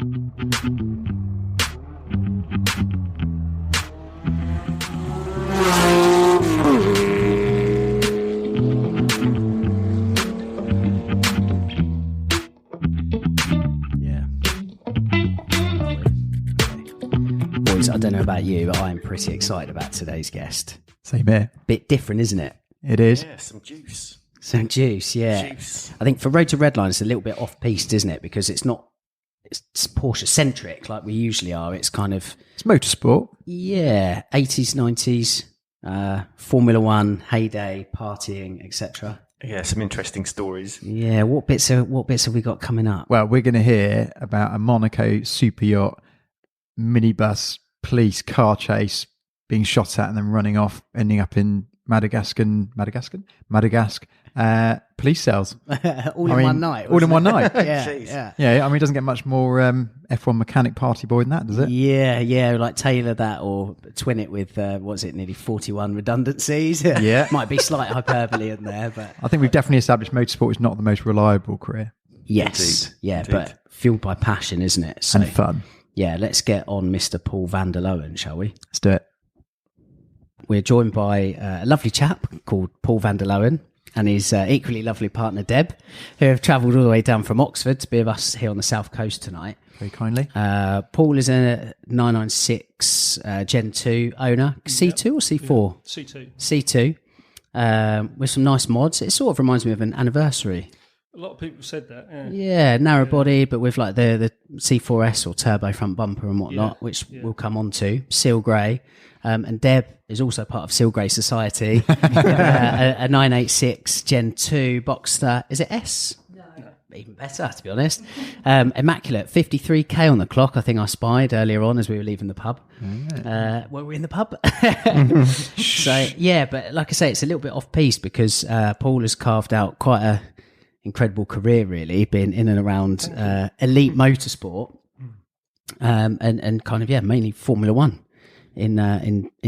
I don't know about you, but I'm pretty excited about today's guest. Same here. Bit different, isn't it? It is. Yeah, some juice. Some juice, yeah. Juice. I think for Road to Redline, it's a little bit off-piste, isn't it? Because it's Porsche-centric like we usually are. It's kind of... It's motorsport. Yeah, 80s, 90s, Formula One, heyday, partying, etc. Yeah, some interesting stories. Yeah, what bits have we got coming up? Well, we're going to hear about a Monaco super yacht, minibus, police car chase, being shot at and then running off, ending up in Madagascar police cells. All in one night. All in one night. Yeah. I mean, it doesn't get much more F1 mechanic party boy than that, does it? Yeah, like tailor that or twin it with, nearly 41 redundancies. Yeah. Might be slight hyperbole in there, but... I think we've definitely established motorsport is not the most reliable career. Yes. Indeed. Yeah, Indeed. but fueled by passion, isn't it? So, And fun. Yeah, let's get on Mr. Paul van der Lohen, shall we? Let's do it. We're joined by a lovely chap called Paul van der Lohen and his equally lovely partner Deb, who have travelled all the way down from Oxford to be with us here on the South Coast tonight. Very kindly. Paul is a 996 Gen 2 owner. C2 or C4? C2. C2. With some nice mods. It sort of reminds me of an anniversary. A lot of people said that. Yeah, narrow body, but with like the C4S or turbo front bumper and whatnot, which we'll come on to. Seal grey. And Deb is also part of Seal Grey Society. a 986 Gen 2 Boxster. Is it S? No. Even better, to be honest. Immaculate. 53k on the clock, I think I spied earlier on as we were leaving the pub. Were we in the pub? So, yeah, but like I say, it's a little bit off-piste because Paul has carved out quite a incredible career, really, being in and around elite motorsport and kind of, mainly Formula One. In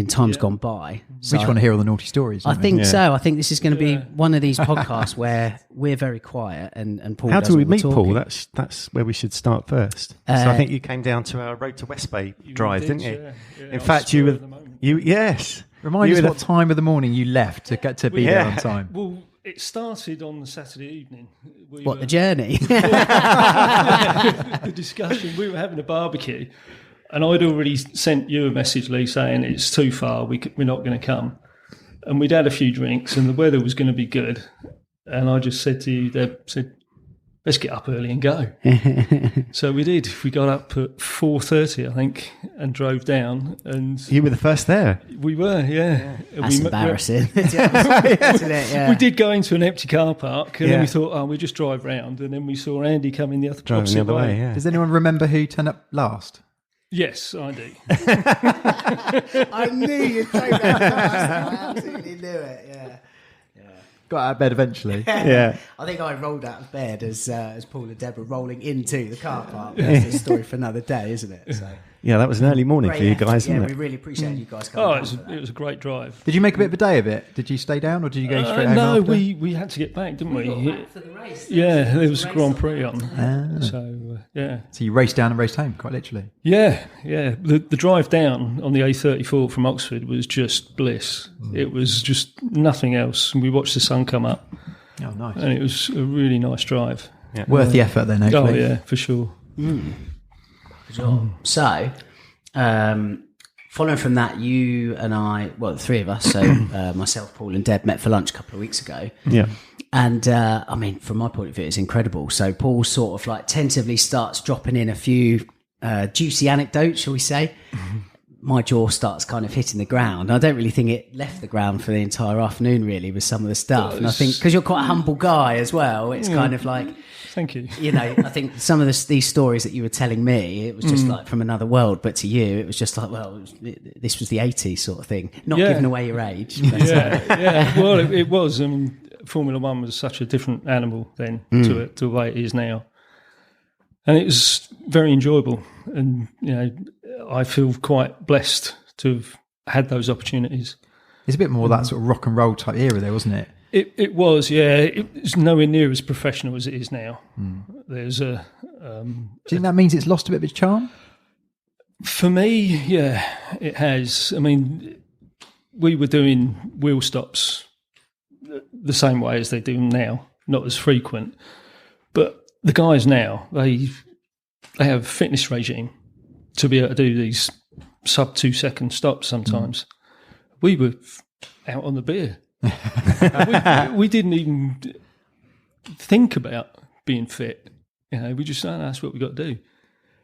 times gone by. So, we just want to hear all the naughty stories. I think so. I think this is going to be one of these podcasts where we're very quiet and Paul. How does do we all the meet talking. Paul? That's where we should start first. So I think you came down to our Road to West Bay drive, didn't you? Yeah, In fact, you yes. Remind us what time of the morning you left to get to be there on time. Well, it started on the Saturday evening. The journey? The discussion. We were having a barbecue. And I'd already sent you a message, Lee, saying it's too far, we're not going to come. And we'd had a few drinks and the weather was going to be good. And I just said to you, Deb, let's get up early and go. So we did. We got up at 4:30, I think, and drove down. And You were the first there. we were, yeah. That's embarrassing. We did go into an empty car park and then we thought, we'll just drive round. And then we saw Andy coming the other Driving the other way, yeah. Does anyone remember who turned up last? Yes, I do. I knew you'd say that. I absolutely knew it, yeah. Got out of bed eventually. Yeah. I think I rolled out of bed as Paul and Deb were rolling into the car park. That's a story for another day, isn't it? So, Yeah, that was an early morning for you guys, yeah, wasn't we it? really appreciate you guys coming. It was a great drive. Did you make a bit of a day of it? Did you stay down or did you go straight home No, after? we had to get back, didn't we? got back for the race. Yeah, there was a Grand Prix on. So, yeah. So you raced down and raced home, quite literally. Yeah. The drive down on the A34 from Oxford was just bliss. It was just nothing else. And we watched the sun come up. Oh, nice. And it was a really nice drive. Yeah. Worth the effort then, hopefully. Oh, yeah, for sure. So, following from that, you and I, well, the three of us, so myself, Paul and Deb met for lunch a couple of weeks ago. Yeah. And, I mean, from my point of view, it's incredible. So Paul sort of like tentatively starts dropping in a few juicy anecdotes, shall we say. My jaw starts kind of hitting the ground. I don't really think it left the ground for the entire afternoon, really, with some of the stuff. And I think, because you're quite a humble guy as well, it's kind of like... Thank you. You know, I think some of these stories that you were telling me, it was just like from another world. But to you, it was just like, well, this was the 80s sort of thing. Not giving away your age. But, yeah. Well, it was. I mean, Formula One was such a different animal then to the way it is now. And it was very enjoyable. And, you know, I feel quite blessed to have had those opportunities. It's a bit more that sort of rock and roll type era there, wasn't it? It was, yeah. It's nowhere near as professional as it is now. There's a. Do you think that means it's lost a bit of its charm? For me, yeah, it has. I mean, we were doing wheel stops the same way as they do now, not as frequent. But the guys now, they have a fitness regime to be able to do these sub 2 second stops sometimes. We were out on the beer. we didn't even think about being fit. We just said, that's what we got to do.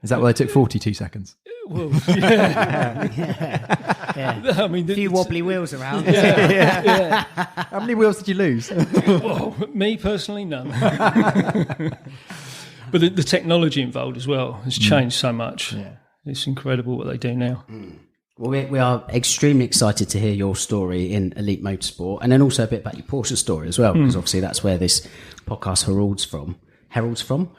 Is that why they took 42 seconds? Well, yeah. Yeah. I mean, a few wobbly wheels around. Yeah. How many wheels did you lose? Well, me personally, none. But the technology involved as well has changed so much. Yeah. It's incredible what they do now. Well, we are extremely excited to hear your story in Elite Motorsport, and then also a bit about your Porsche story as well, because obviously that's where this podcast heralds from. Heralds from?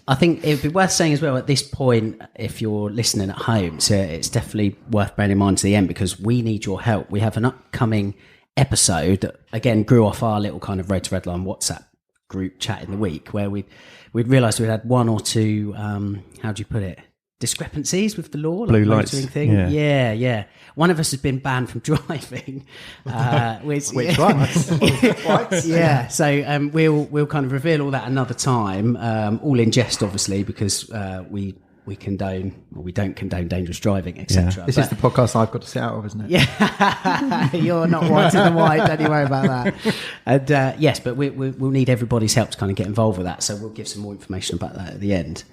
I think it would be worth saying as well at this point, if you're listening at home, so it's definitely worth bearing in mind to the end, because we need your help. We have an upcoming episode that, again, grew off our little kind of Road to Redline WhatsApp group chat in the week, where we'd realised we'd had one or two, how do you put it, discrepancies with the law, blue lights thing. Yeah. One of us has been banned from driving. Which one? Yeah. So we'll kind of reveal all that another time, all in jest, obviously, because we condone, or we don't condone dangerous driving, etc. Yeah. This is the podcast I've got to sit out of, isn't it? Yeah, you're not whiter than white. Don't you worry about that. And yes, but we'll need everybody's help to kind of get involved with that. So we'll give some more information about that at the end.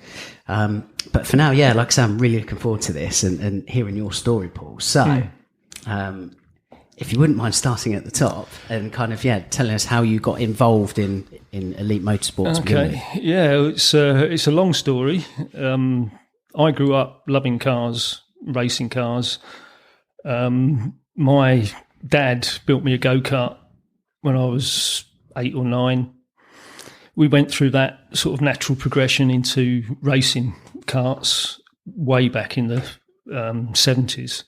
But for now, yeah, like I said, I'm really looking forward to this and hearing your story, Paul. So, if you wouldn't mind starting at the top and kind of telling us how you got involved in Elite Motorsport. Okay, yeah, it's a long story. I grew up loving cars, racing cars. My dad built me a go-kart when I was 8 or 9. We went through that sort of natural progression into racing karts way back in the 70s,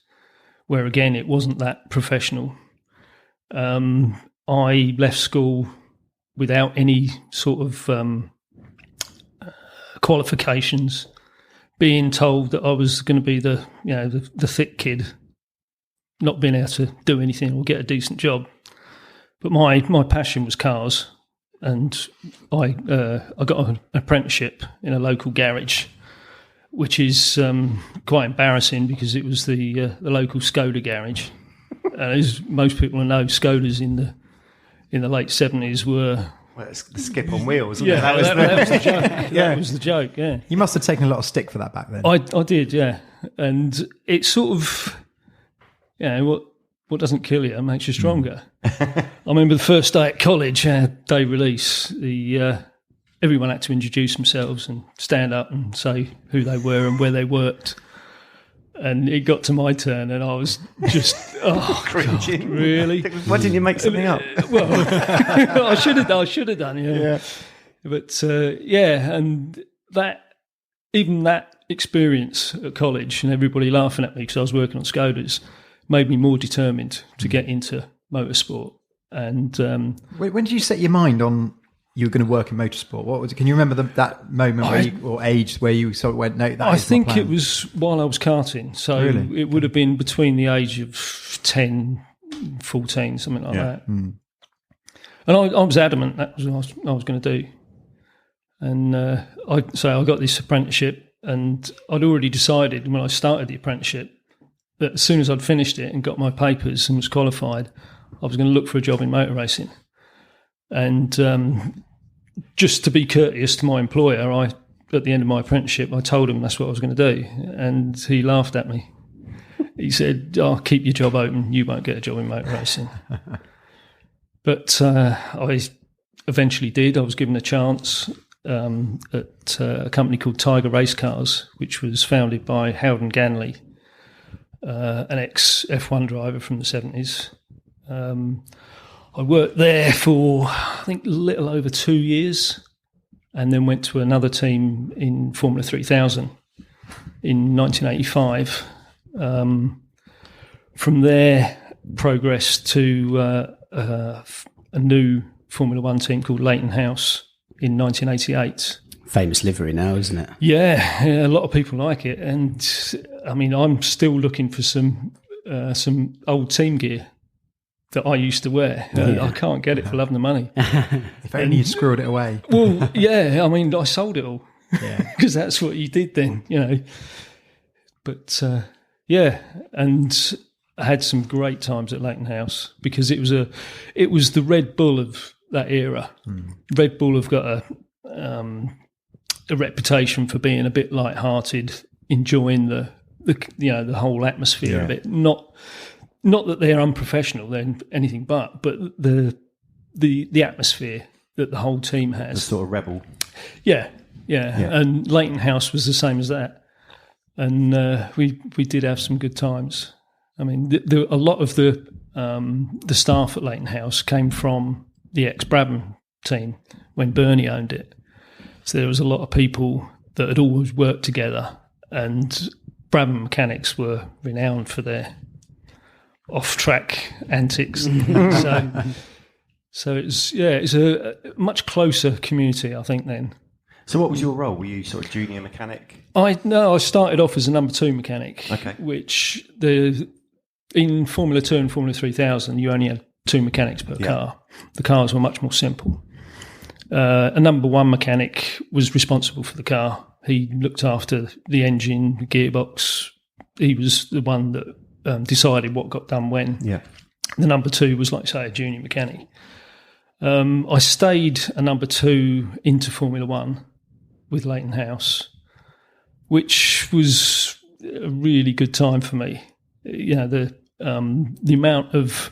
where again it wasn't that professional. I left school without any sort of qualifications, being told that I was going to be the thick kid, not being able to do anything or get a decent job. But my passion was cars, and I got an apprenticeship in a local garage, which is quite embarrassing because it was the local Skoda garage. As most people know, Skodas in the late 70s were... Well, it's the skip on wheels. Yeah, that was the joke. That was the joke, yeah. You must have taken a lot of stick for that back then. I did, yeah. And it's sort of, what doesn't kill you makes you stronger. I remember the first day at college, day release, everyone had to introduce themselves and stand up and say who they were and where they worked. And it got to my turn, and I was just, cringing. God, really? Why didn't you make something up? Well, I should have done, yeah. But and even that experience at college and everybody laughing at me because I was working on Skodas made me more determined to get into motorsport. And when did you set your mind on you were going to work in motorsport? What was it? Can you remember that moment or age where you sort of went, no, I think it was while I was karting. So really? It would have been between the age of 10, 14, something like that. And I was adamant that was what I was going to do. And I got this apprenticeship, and I'd already decided when I started the apprenticeship that as soon as I'd finished it and got my papers and was qualified, I was going to look for a job in motor racing. And just to be courteous to my employer, at the end of my apprenticeship, I told him that's what I was going to do. And he laughed at me. He said, keep your job open. You won't get a job in motor racing. But I eventually did. I was given a chance at a company called Tiger Race Cars, which was founded by Howden Ganley, an ex-F1 driver from the 70s. I worked there for, I think, a little over 2 years, and then went to another team in Formula 3000 in 1985. From there, progressed to a new Formula One team called Leighton House in 1988. Famous livery now, isn't it? Yeah, a lot of people like it, and I mean, I'm still looking for some old team gear that I used to wear. I can't get it for love nor money. If only you squirreled it away. Well, yeah, I mean, I sold it all because that's what you did then, you know. But yeah, and I had some great times at Leighton House because it was the Red Bull of that era. Red Bull have got a reputation for being a bit light-hearted, enjoying the whole atmosphere of it. Not that they're unprofessional, they're anything but the atmosphere that the whole team has. The sort of rebel. Yeah. And Leighton House was the same as that. And we did have some good times. I mean, a lot of the staff at Leighton House came from the ex-Brabham team when Bernie owned it. So there was a lot of people that had always worked together, and Brabham mechanics were renowned for their off-track antics. So it's a much closer community, I think, then. So what was your role? Were you sort of junior mechanic? I started off as a number 2 mechanic, which in Formula 2 and Formula 3000, you only had 2 mechanics per car. The cars were much more simple. A number 1 mechanic was responsible for the car. He looked after the engine, the gearbox. He was the one that decided what got done when. Yeah. The number 2 was, like, say, a junior mechanic. I stayed a number 2 into Formula 1 with Leighton House, which was a really good time for me. You know, the amount of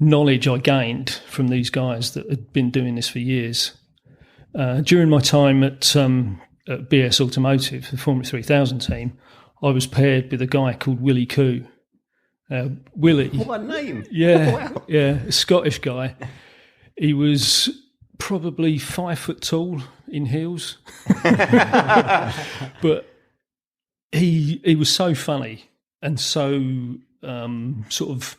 knowledge I gained from these guys that had been doing this for years. During my time at BS Automotive, the Formula 3000 team, I was paired with a guy called Willie Koo. Willie. What a name! Yeah, Wow. Yeah, a Scottish guy. He was probably 5 foot tall in heels, but he was so funny and so sort of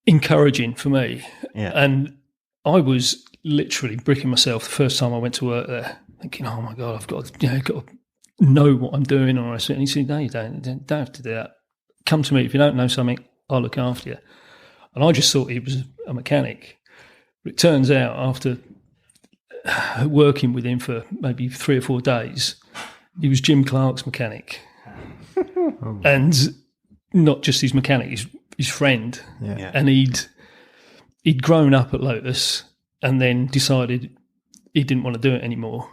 encouraging for me. Yeah. And I was literally bricking myself the first time I went to work there, thinking, "Oh my God, I've got to know what I'm doing." And he said, "No, you don't have to do that. Come to me if you don't know something. I'll look after you." And I just thought he was a mechanic. But it turns out, after working with him for maybe 3 or 4 days, he was Jim Clark's mechanic. And not just his mechanic, his friend. Yeah. And he'd grown up at Lotus and then decided he didn't want to do it anymore.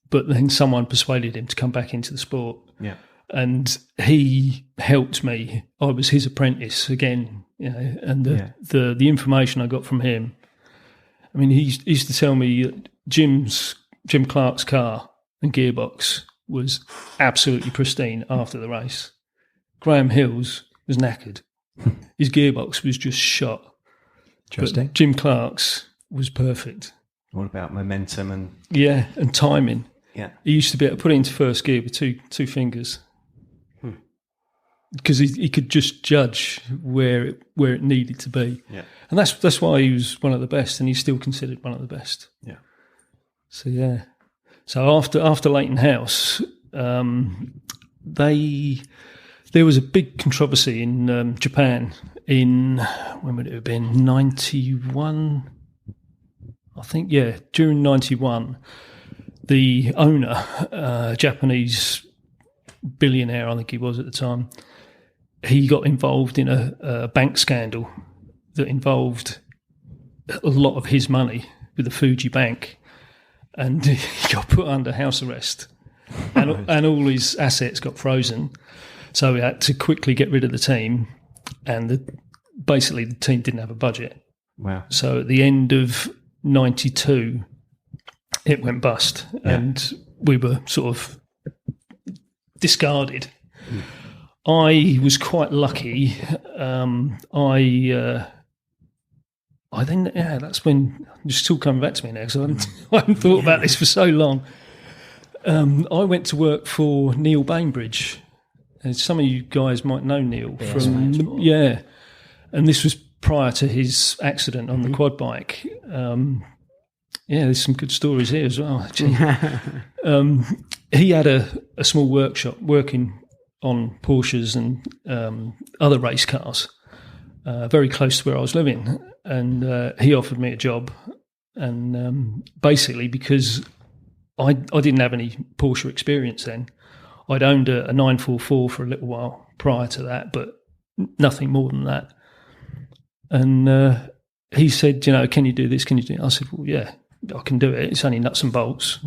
But then someone persuaded him to come back into the sport. Yeah. And he helped me. I was his apprentice again, you know, and the information I got from him. I mean, he used to tell me Jim Clark's car and gearbox was absolutely pristine after the race. Graham Hill's was knackered. His gearbox was just shot. Interesting. But Jim Clark's was perfect. What about momentum and... Yeah, and timing. Yeah. He used to be able to put it into first gear with two fingers. Because he could just judge where it needed to be. Yeah. And that's why he was one of the best, and he's still considered one of the best. Yeah. So, yeah. So after Leighton House, there was a big controversy in Japan in, when would it have been, 91? I think, yeah, during 91, the owner, Japanese billionaire, I think he was at the time, he got involved in a bank scandal that involved a lot of his money with the Fuji Bank, and he got put under house arrest, and all his assets got frozen. So we had to quickly get rid of the team, and basically the team didn't have a budget. Wow! So at the end of 92, it went bust, and we were sort of discarded. I was quite lucky. I then, that's when it's still coming back to me now, because I haven't thought about this for so long. I went to work for Neil Bainbridge. And some of you guys might know Neil from And this was prior to his accident on the quad bike. There's some good stories here as well, actually. He had a small workshop working on Porsches and other race cars very close to where I was living. And he offered me a job. And basically, because I didn't have any Porsche experience then, I'd owned a 944 for a little while prior to that, but nothing more than that. And he said, can you do this? Can you do it? I said, well, yeah, I can do it. It's only nuts and bolts.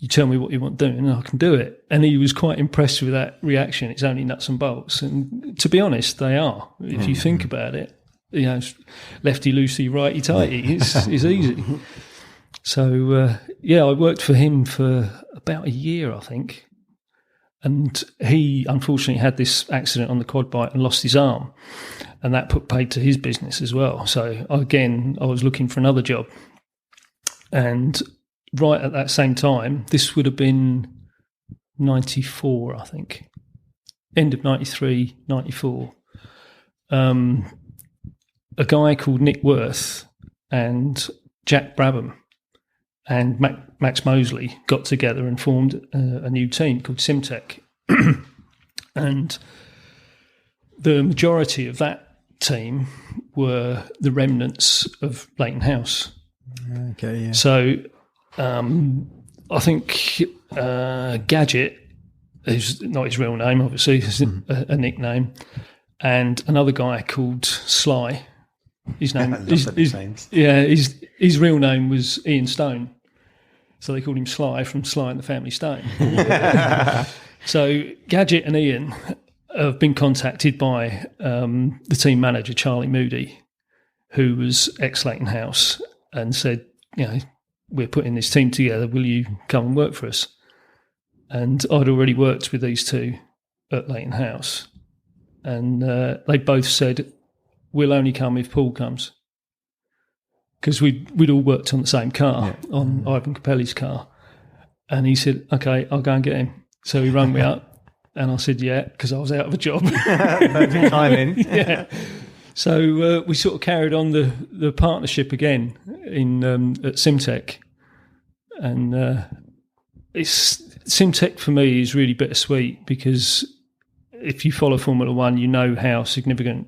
You tell me what you want doing and I can do it. And he was quite impressed with that reaction. It's only nuts and bolts. And to be honest, they are. If you think about it, lefty loosey, righty tighty, it's easy. So, I worked for him for about a year, I think. And he unfortunately had this accident on the quad bike and lost his arm. And that put paid to his business as well. So, again, I was looking for another job. And right at that same time, this would have been 94, I think. End of 93, 94. A guy called Nick Worth and Jack Brabham and Max Mosley got together and formed a new team called Simtech. And the majority of that team were the remnants of Leighton House. Okay, yeah. So I think Gadget is not his real name, obviously, it's a nickname, and another guy called Sly. His name, his real name was Ian Stone, so they called him Sly from Sly and the Family Stone. So Gadget and Ian have been contacted by the team manager Charlie Moody, who was ex-Leighton House, and said, we're putting this team together, will you come and work for us? And I'd already worked with these two at Leighton House, and they both said, we'll only come if Paul comes. Because we'd all worked on the same car, on Ivan Capelli's car. And he said, okay, I'll go and get him. So he rang me up, and I said, yeah, because I was out of a job. Perfect timing. Yeah. So we sort of carried on the partnership again at Simtech. And Simtech for me is really bittersweet, because if you follow Formula One, you know how significant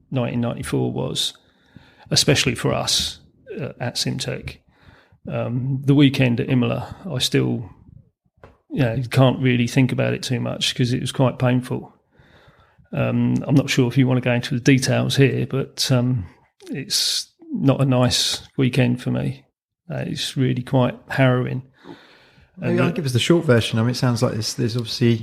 1994 was, especially for us at Simtech. The weekend at Imola, I still can't really think about it too much because it was quite painful. I'm not sure if you want to go into the details here, but it's not a nice weekend for me. It's really quite harrowing. Maybe I'll give us the short version. I mean, it sounds like there's obviously,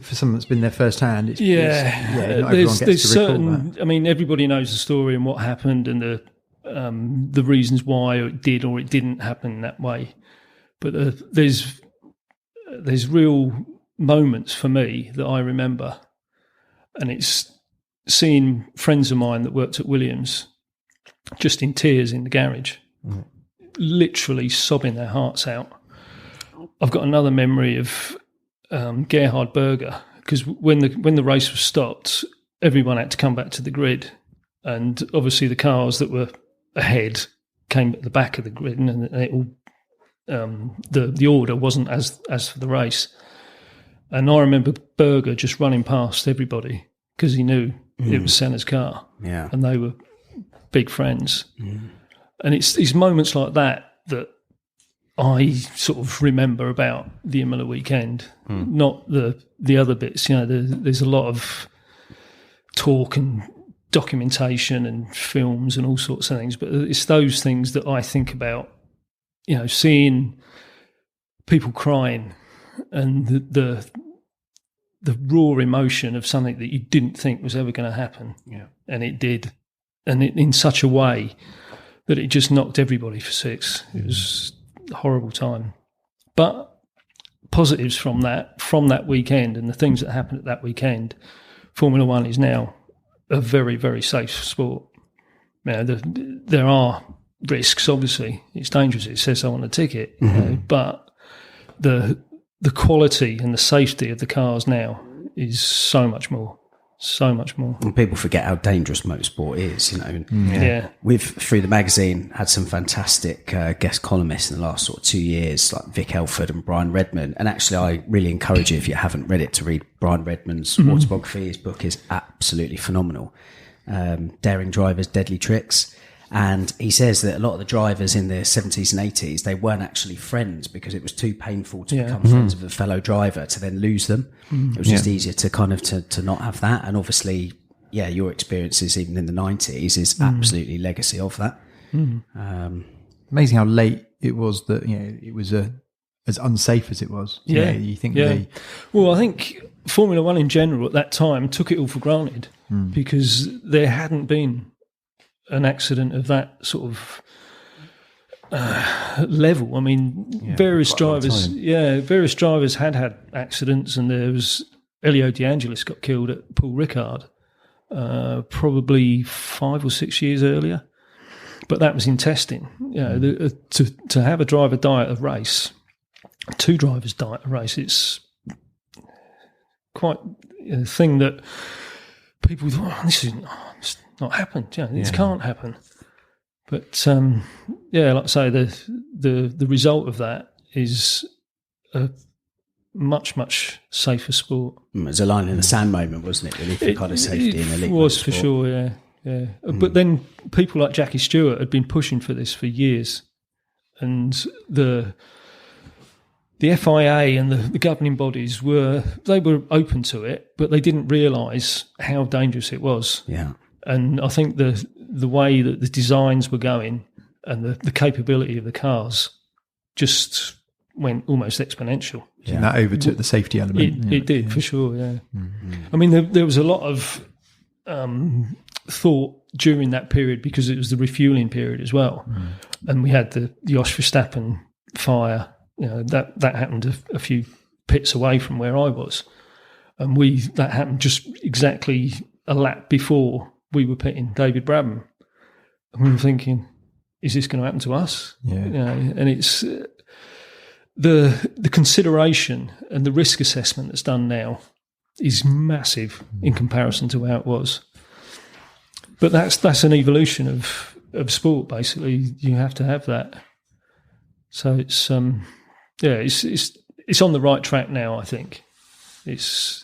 for someone that's been there firsthand. Not everyone gets to certain. That. I mean, everybody knows the story and what happened and the reasons why it did or it didn't happen that way. But there's real moments for me that I remember, and it's seeing friends of mine that worked at Williams just in tears in the garage, literally sobbing their hearts out. I've got another memory of Gerhard Berger, because when the race was stopped, everyone had to come back to the grid, and obviously the cars that were ahead came at the back of the grid, and it all the order wasn't as for the race. And I remember Berger just running past everybody because he knew it was Senna's car, and they were big friends. And it's moments like that I sort of remember about the Imola weekend, not the other bits. There's a lot of talk and documentation and films and all sorts of things, but it's those things that I think about. Seeing people crying and the raw emotion of something that you didn't think was ever going to happen, and it did, and in such a way that it just knocked everybody for six. It was a horrible time. But positives from that weekend and the things that happened at that weekend, Formula One is now a very, very safe sport. There are risks, obviously. It's dangerous. It says so on the ticket. But the quality and the safety of the cars now is so much more. So much more. And people forget how dangerous motorsport is, you know. Yeah. We've, through the magazine, had some fantastic guest columnists in the last sort of 2 years, like Vic Elford and Brian Redman. And actually, I really encourage you, if you haven't read it, to read Brian Redman's autobiography. His book is absolutely phenomenal. Daring Drivers, Deadly Tricks. And he says that a lot of the drivers in the 70s and 80s, they weren't actually friends because it was too painful to become friends with a fellow driver to then lose them. It was just easier to kind of to not have that. And obviously, your experiences even in the 90s is absolutely legacy of that. Amazing how late it was that, it was as unsafe as it was. You think Well, I think Formula One in general at that time took it all for granted because there hadn't been an accident of that sort of level. I mean, various drivers had accidents, and there was Elio De Angelis got killed at Paul Ricard probably 5 or 6 years earlier, but that was in testing. To have a driver die at a race, 2 drivers die at a race, it's quite a thing that people thought, this is not happened. This can't happen. But like I say, the result of that is a much safer sport. It was a line in the sand moment, wasn't it? Really, for kind of safety in elite. It was motorsport. for sure. Yeah. But then people like Jackie Stewart had been pushing for this for years, and the FIA and the governing bodies were open to it, but they didn't realise how dangerous it was. Yeah. And I think the way that the designs were going and the capability of the cars just went almost exponential. And that overtook the safety element. It did, for sure, yeah. I mean, there was a lot of thought during that period because it was the refuelling period as well. And we had the Jos Verstappen fire. That happened a few pits away from where I was. And that happened just exactly a lap before we were pitting David Brabham. And we were thinking, is this going to happen to us? And it's the consideration and the risk assessment that's done now is massive in comparison to how it was. But that's an evolution of sport, basically. You have to have that. So it's it's on the right track now, I think. There's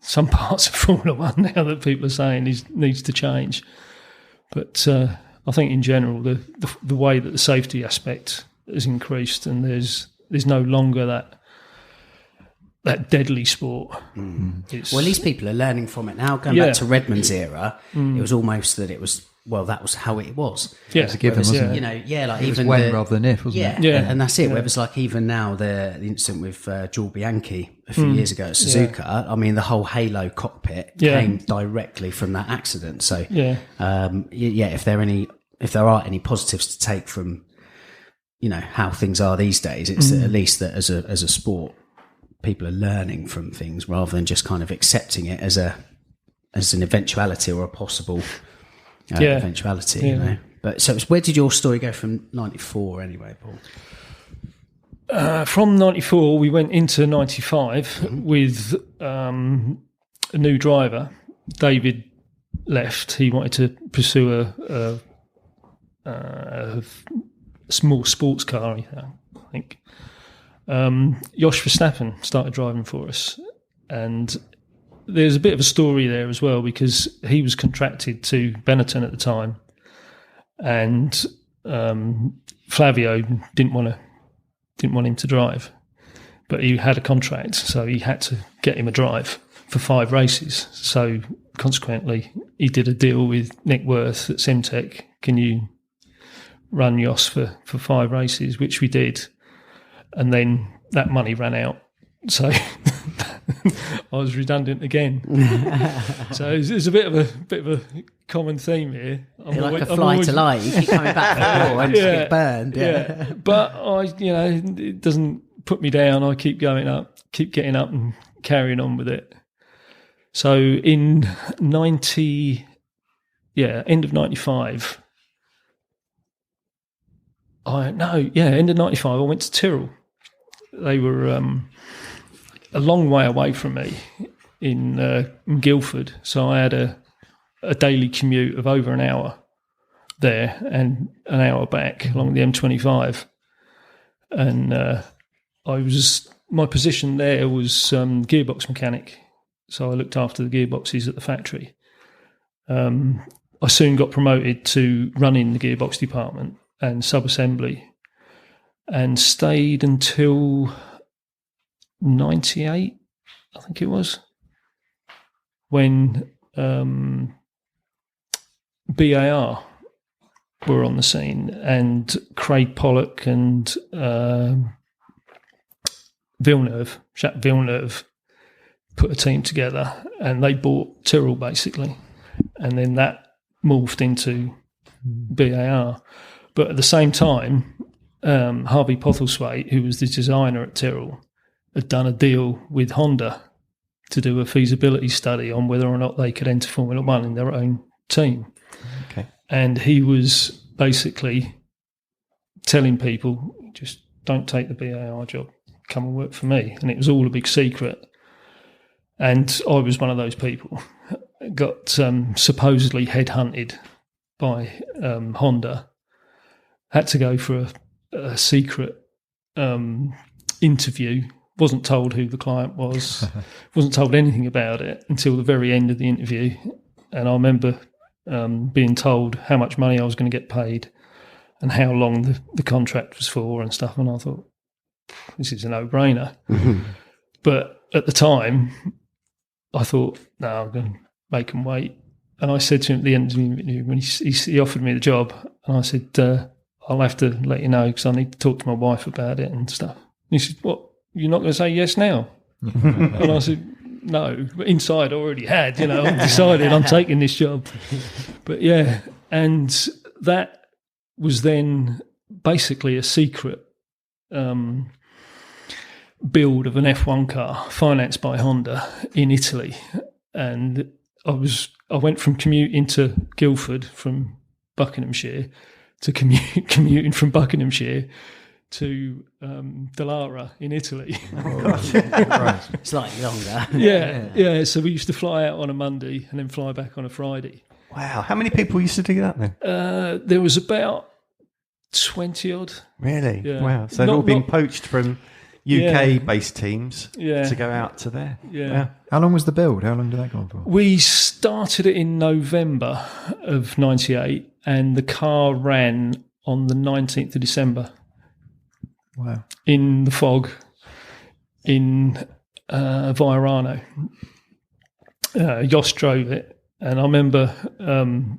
some parts of Formula One now that people are saying needs to change, but I think in general the way that the safety aspect has increased, and there's no longer that deadly sport. Well, at least people are learning from it now. Going back to Redmond's era, it was almost that it was. Well, that was how it was. Yeah, it was a given, wasn't it? Like it even was when rather than if, wasn't it? Yeah, and that's it. It was like even now the incident with Joel Bianchi a few years ago at Suzuka. I mean, the whole Halo cockpit came directly from that accident. So if there are any positives to take from how things are these days, it's at least that as a sport, people are learning from things rather than just kind of accepting it as an eventuality or a possible. Eventuality, But so, where did your story go from '94 anyway, Paul? From '94, we went into '95 with a new driver. David left. He wanted to pursue a small sports car, I think. Jos Verstappen started driving for us, and there's a bit of a story there as well because he was contracted to Benetton at the time, and Flavio didn't want him to drive, but he had a contract, so he had to get him a drive for 5 races. So consequently, he did a deal with Nick Worth at Simtech. Can you run Jos for 5 races? Which we did, and then that money ran out. So I was redundant again. So it's a bit of a common theme here. You're like a fly to light. You keep coming back and just get burned. Yeah. But it doesn't put me down. I keep going up, keep getting up and carrying on with it. So in end of 95. End of 95, I went to Tyrrell. They were a long way away from me, in Guildford, so I had a daily commute of over an hour there and an hour back along the M25, and my position there was gearbox mechanic, so I looked after the gearboxes at the factory. I soon got promoted to running the gearbox department and sub-assembly, and stayed until 98, I think it was, when BAR were on the scene, and Craig Pollock and Jacques Villeneuve put a team together, and they bought Tyrrell basically, and then that morphed into BAR. But at the same time, Harvey Postlethwaite, who was the designer at Tyrrell, had done a deal with Honda to do a feasibility study on whether or not they could enter Formula One in their own team. Okay. And he was basically telling people, just don't take the BAR job, come and work for me. And it was all a big secret. And I was one of those people. Got supposedly headhunted by Honda. Had to go for a secret interview. Wasn't told who the client was. Wasn't told anything about it until the very end of the interview. And I remember being told how much money I was going to get paid and how long the contract was for and stuff. And I thought, this is a no-brainer. But at the time, I thought, no, I'm going to make him wait. And I said to him at the end of the interview, when he offered me the job, and I said, I'll have to let you know because I need to talk to my wife about it and stuff. And he said, what, you're not going to say yes now? And I said, no. But inside I already had, I decided I'm taking this job. But yeah, and that was then basically a secret build of an F1 car financed by Honda in Italy. And I went from commuting to Guildford from Buckinghamshire to commuting from Buckinghamshire to Dallara in Italy. Slightly longer. Yeah. So we used to fly out on a Monday and then fly back on a Friday. Wow. How many people used to do that then? There was about 20 odd. Really? Yeah. Wow. So they've all been poached from UK-based teams to go out to there. Yeah. Wow. How long was the build? How long did that go on for? We started it in November of 98 and the car ran on the 19th of December. Wow. In the fog in Vairano. Jos drove it. And I remember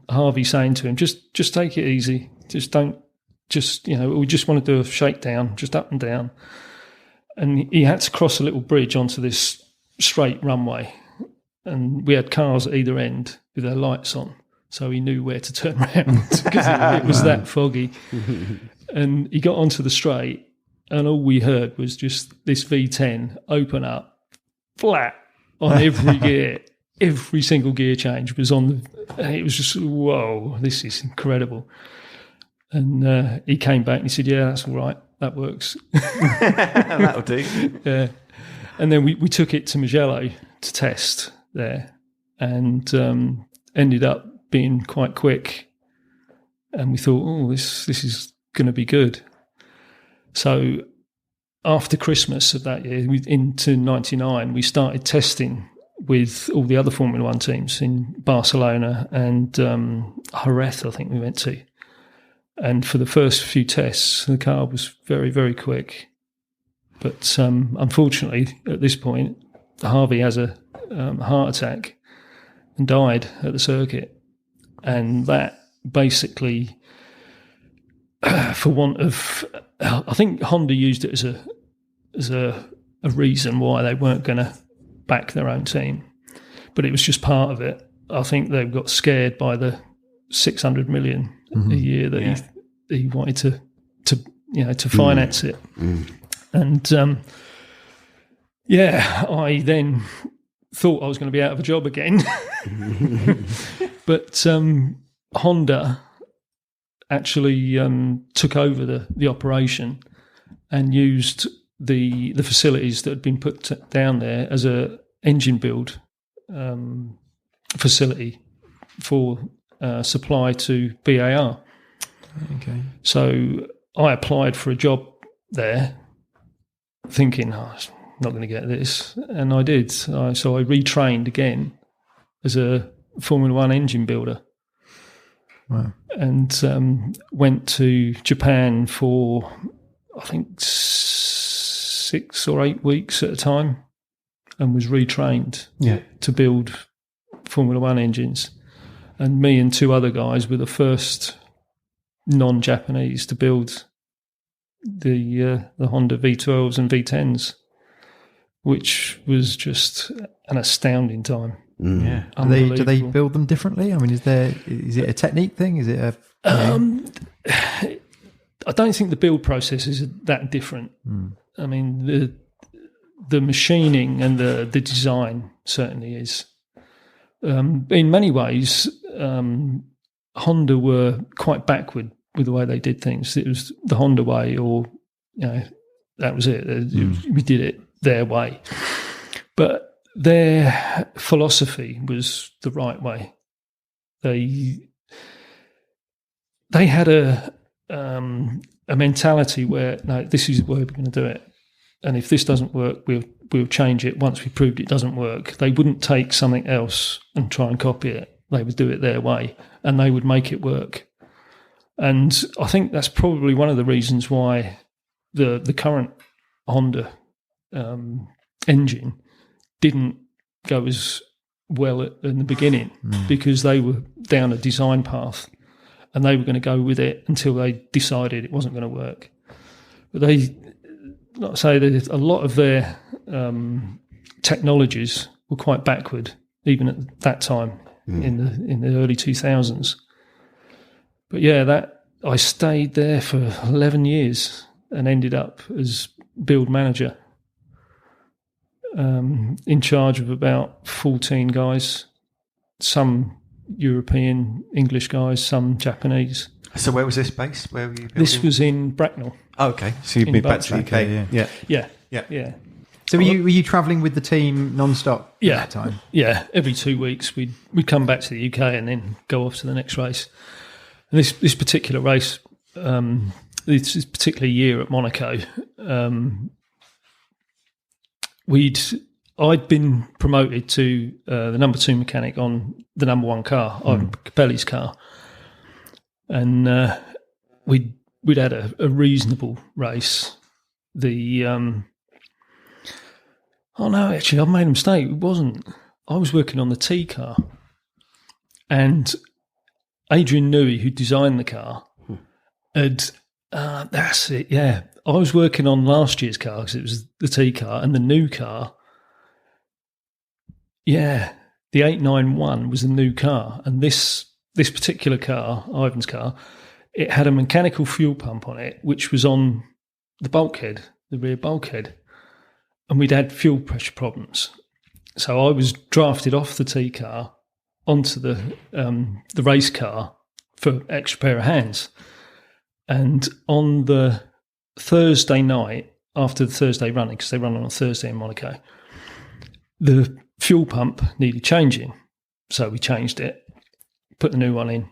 Harvey saying to him, just take it easy. We just want to do a shakedown, just up and down. And he had to cross a little bridge onto this straight runway. And we had cars at either end with their lights on. So he knew where to turn around because it was that foggy. And he got onto the straight and all we heard was just this V10 open up flat on every gear. Every single gear change was on it was just, whoa, this is incredible. And he came back and he said, yeah, that's all right. That works. That'll do. Yeah. And then we took it to Mugello to test there and ended up being quite quick. And we thought, oh, this is going to be good. So after Christmas of that year, into 99, we started testing with all the other Formula One teams in Barcelona and Jerez, I think we went to. And for the first few tests, the car was very, very quick. But unfortunately, at this point, Harvey has a heart attack and died at the circuit. And that basically, for want of... I think Honda used it as a reason why they weren't going to back their own team. But it was just part of it. I think they got scared by the 600 million a year that he wanted to finance it. And I then thought I was going to be out of a job again. But Honda actually took over the operation and used the facilities that had been put down there as a engine build facility for supply to BAR. Okay. So I applied for a job there, thinking, I'm not going to get this, and I did. So I retrained again as a Formula One engine builder. Wow. And went to Japan for, I think, 6 or 8 weeks at a time, and was retrained to build Formula One engines. And me and 2 other guys were the first non-Japanese to build the Honda V12s and V10s, which was just an astounding time. Yeah. Do they build them differently? I mean, is it a technique thing? Is it a I don't think the build process is that different. I mean, the machining and the design certainly is. In many ways, Honda were quite backward with the way they did things. It was the Honda way, or that was it. We did it their way, but their philosophy was the right way. They had a mentality where, no, this is the way we're going to do it, and if this doesn't work, we'll change it once we proved it doesn't work. They wouldn't take something else and try and copy it. They would do it their way, and they would make it work. And I think that's probably one of the reasons why the current Honda engine didn't go as well in the beginning, because they were down a design path and they were going to go with it until they decided it wasn't going to work. But they, like I say, a lot of their technologies were quite backward, even at that time in the early 2000s. But yeah, that I stayed there for 11 years and ended up as build manager, in charge of about 14 guys, some European English guys, some Japanese. So where was this based? Where were you building? This was in Bracknell. Oh, okay. So you've been back to the UK. Yeah. So were you travelling with the team non-stop at that time? Yeah, every 2 weeks we'd come back to the UK and then go off to the next race. And this particular race, this particular year at Monaco, I'd been promoted to the number 2 mechanic on the number 1 car, Ivan Capelli's car, and we'd had a reasonable race. Oh no, actually, I've made a mistake. It wasn't. I was working on the T car, and Adrian Newey, who designed the car, had that's it. Yeah, I was working on last year's car because it was the T car, and the new car. Yeah, the 891 was the new car, and this particular car, Ivan's car, it had a mechanical fuel pump on it, which was on the bulkhead, the rear bulkhead, and we'd had fuel pressure problems. So I was drafted off the T car onto the race car for extra pair of hands, and on the Thursday night after the Thursday running, because they run on a Thursday in Monaco, the fuel pump needed changing, so we changed it, put the new one in,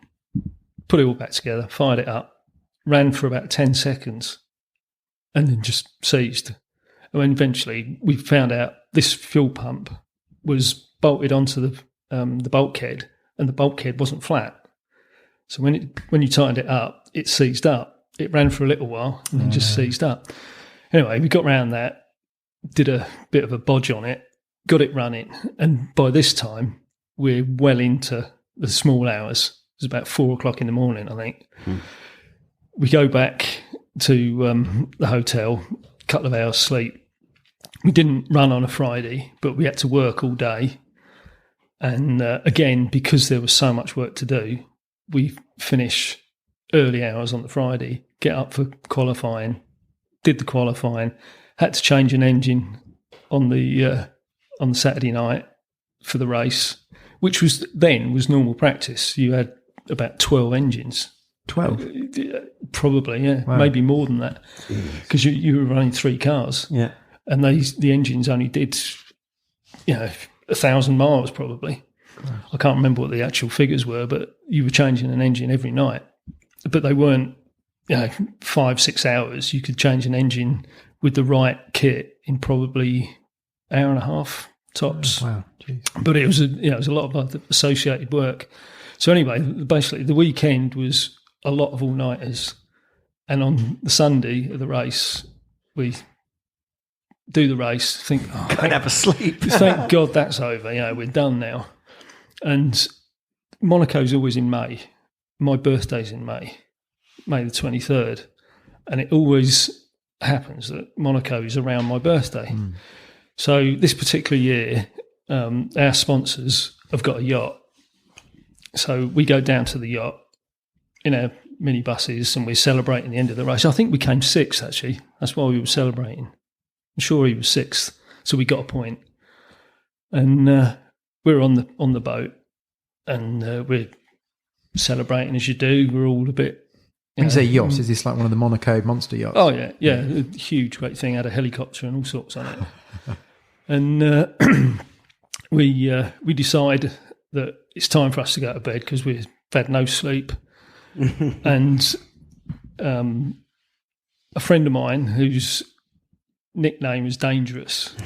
put it all back together, fired it up, ran for about 10 seconds, and then just seized. And then eventually we found out this fuel pump was bolted onto the bulkhead, and the bulkhead wasn't flat. So when you tightened it up, it seized up. It ran for a little while and then just seized up. Anyway, we got around that, did a bit of a bodge on it, got it running, and by this time we're well into the small hours. It was about 4 o'clock in the morning, I think. We go back to the hotel, a couple of hours sleep. We didn't run on a Friday, but we had to work all day. And again, because there was so much work to do, we finish early hours on the Friday, get up for qualifying, did the qualifying, had to change an engine on the Saturday night for the race, which was normal practice. You had about 12 engines. 12? Probably, yeah. Wow. Maybe more than that, because you were running 3 cars. Yeah. And the engines only did, 1,000 miles probably. I can't remember what the actual figures were, but you were changing an engine every night. But they weren't, 5-6 hours. You could change an engine with the right kit in probably hour and a half tops. Oh, wow, jeez. But it was a lot of associated work. So anyway, basically the weekend was a lot of all-nighters. And on the Sunday of the race, we do the race, think, Can't have a sleep. thank God that's over. We're done now. And Monaco's always in May. My birthday's in May the 23rd. And it always happens that Monaco is around my birthday. So this particular year, our sponsors have got a yacht. So we go down to the yacht in our minibuses and we're celebrating the end of the race. I think we came 6th, actually. That's why we were celebrating. I'm sure he was 6th. So we got a point. And we're on the boat and we're celebrating as you do. We're all a bit... When you say yachts, is this like one of the Monaco monster yachts? Oh, yeah. A huge, great thing. Had a helicopter and all sorts on it. And we decide that it's time for us to go to bed because we've had no sleep. And a friend of mine whose nickname is Dangerous.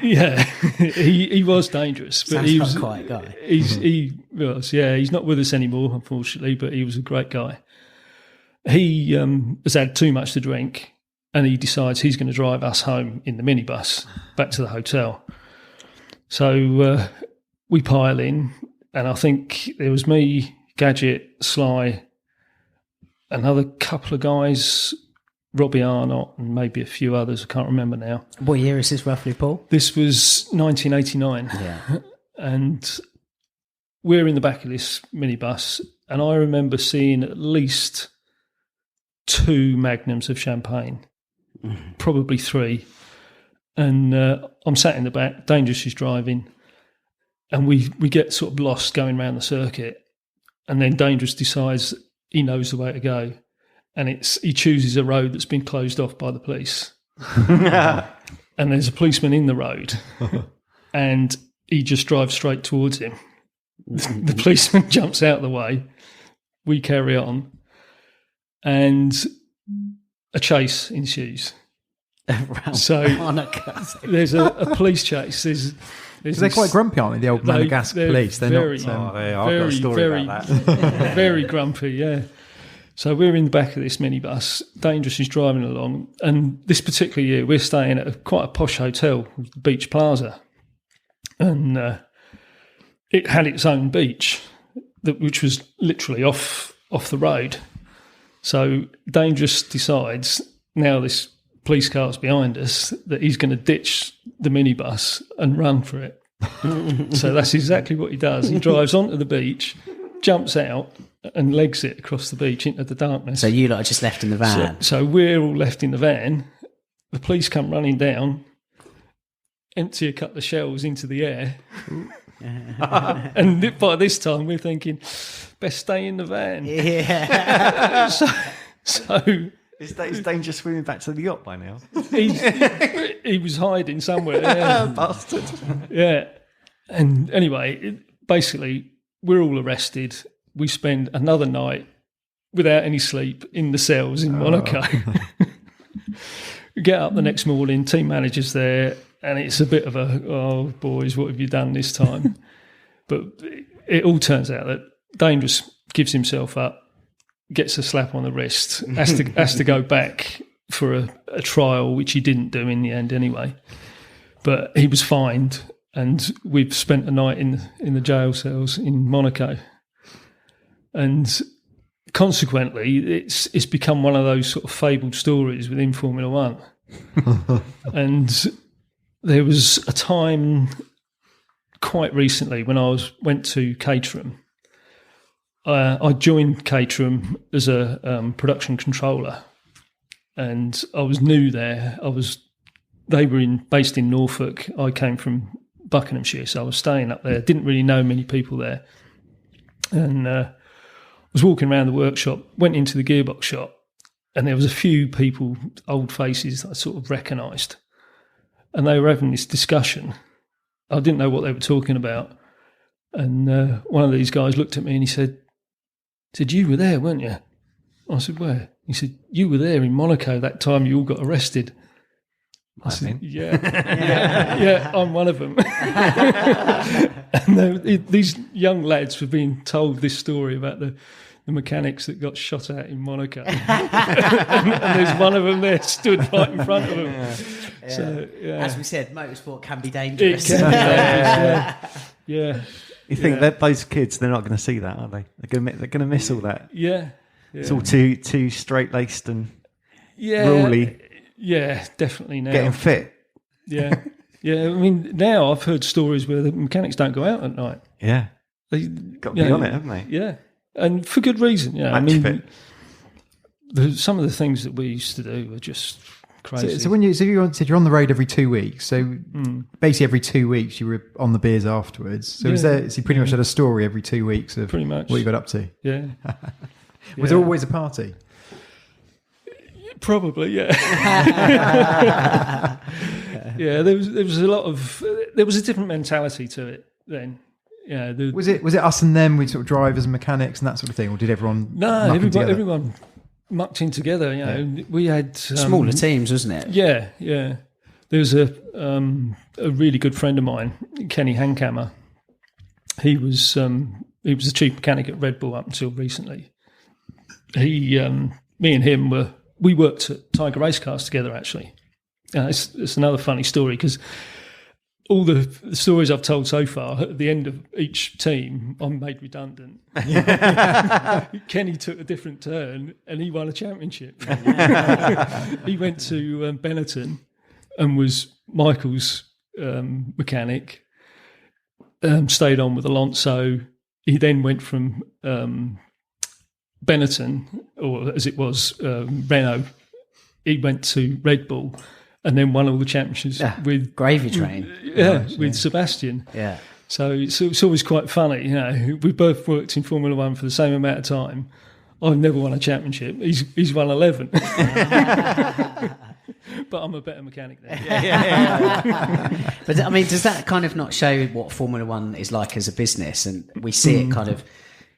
He was dangerous, but Sounds he was quite a guy. He's not with us anymore, unfortunately, but he was a great guy. He has had too much to drink, and he decides he's going to drive us home in the minibus back to the hotel. So we pile in, and I think there was me, Gadget, Sly, another couple of guys, Robbie Arnott, and maybe a few others. I can't remember now. What year is this roughly, Paul? This was 1989. Yeah. And we're in the back of this minibus, and I remember seeing at least 2 magnums of champagne, probably 3. And I'm sat in the back, Dangerous is driving, and we get sort of lost going around the circuit. And then Dangerous decides he knows the way to go. And he chooses a road that's been closed off by the police. And there's a policeman in the road. And he just drives straight towards him. The policeman jumps out of the way. We carry on. And a chase ensues. So there's a police chase. They're quite grumpy, aren't they, the old Madagascar police? They're very, not... I've got a story about that. Very grumpy, yeah. So we're in the back of this minibus. Dangerous is driving along. And this particular year, we're staying at quite a posh hotel, the Beach Plaza. And it had its own beach, which was literally off the road. So Dangerous decides, now this police car's behind us, that he's going to ditch the minibus and run for it. So that's exactly what he does. He drives onto the beach, jumps out, and legs it across the beach into the darkness. So you lot are just left in the van. So we're all left in the van. The police come running down, empty a couple of shells into the air. And by this time we're thinking, best stay in the van. Yeah. So Is Dangerous swimming back to the yacht by now? he was hiding somewhere. Yeah. Bastard. Yeah. And anyway, basically, we're all arrested. We spend another night without any sleep in the cells in Monaco. We get up the next morning, team manager's there, and it's a bit of a, oh, boys, what have you done this time? But it all turns out that Dangerous gives himself up, gets a slap on the wrist, has to go back for a trial, which he didn't do in the end anyway. But he was fined, and we've spent a night in the jail cells in Monaco. And consequently, it's become one of those sort of fabled stories within Formula One. And there was a time quite recently when I went to Caterham. I joined Caterham as a production controller, and I was new there. They were based in Norfolk. I came from Buckinghamshire, so I was staying up there. Didn't really know many people there, and was walking around the workshop. Went into the gearbox shop, and there was a few people, old faces, that I sort of recognised, and they were having this discussion. I didn't know what they were talking about. And one of these guys looked at me and he said, you were there, weren't you? I said, where? He said, you were there in Monaco that time you all got arrested. I said, yeah, I'm one of them. And these young lads were being told this story about the mechanics that got shot at in Monaco. and there's one of them there stood right in front of them. Yeah. So, as we said, motorsport can be dangerous. It can be dangerous, yeah. You think that those kids, they're not going to see that, are they? They're going to miss all that. Yeah. It's all too straight-laced and yeah. ruly. Yeah, definitely now. Getting fit. Yeah. Yeah, I mean, now I've heard stories where the mechanics don't go out at night. Yeah. They've got to be on it, haven't they? Yeah. And for good reason. Yeah. Match fit. Some of the things that we used to do were just crazy. So when you said you're on the road every 2 weeks, so basically every 2 weeks you were on the beers afterwards. So so you pretty much had a story every 2 weeks of pretty much what you got up to? Yeah. Was there always a party? Probably, yeah. Yeah, there was a lot of there was a different mentality to it then. Yeah, was it us and them with sort of drivers and mechanics and that sort of thing, or did everyone? No, everyone mucked in together. You know, we had smaller teams, wasn't it? Yeah, yeah. There was a really good friend of mine, Kenny Hankammer. He was the chief mechanic at Red Bull up until recently. Me and him we worked at Tiger Race Cars together, actually. It's another funny story because all the stories I've told so far, at the end of each team, I'm made redundant. Kenny took a different turn and he won a championship. He went to Benetton and was Michael's mechanic, stayed on with Alonso. He then went from Benetton, or as it was, Renault. He went to Red Bull and then won all the championships with Gravy Train. With Sebastian. Yeah. So it's always quite funny, you know. We both worked in Formula One for the same amount of time. I've never won a championship. He's won 11. But I'm a better mechanic than him. But I mean, does that kind of not show what Formula One is like as a business? And we see it kind of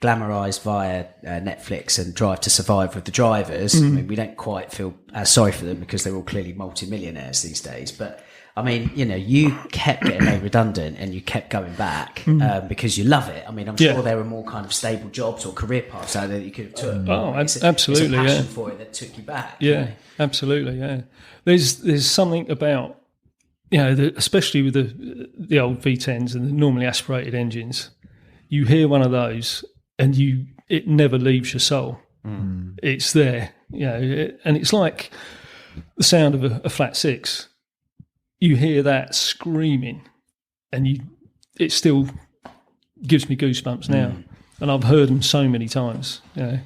glamorized via Netflix and Drive to Survive with the drivers. I mean, we don't quite feel as sorry for them because they're all clearly multi-millionaires these days. But I mean, you know, you kept getting made redundant and you kept going back because you love it. I mean, I'm sure there were more kind of stable jobs or career paths out there that you could have took. Oh, absolutely, it's a passion for it that took you back. Yeah, you know? Absolutely, yeah. There's something about, you know, especially with the old V10s and the normally aspirated engines, you hear one of those and it never leaves your soul. It's there, you know, and it's like the sound of a flat six. You hear that screaming, and it still gives me goosebumps now. And I've heard them so many times, you know,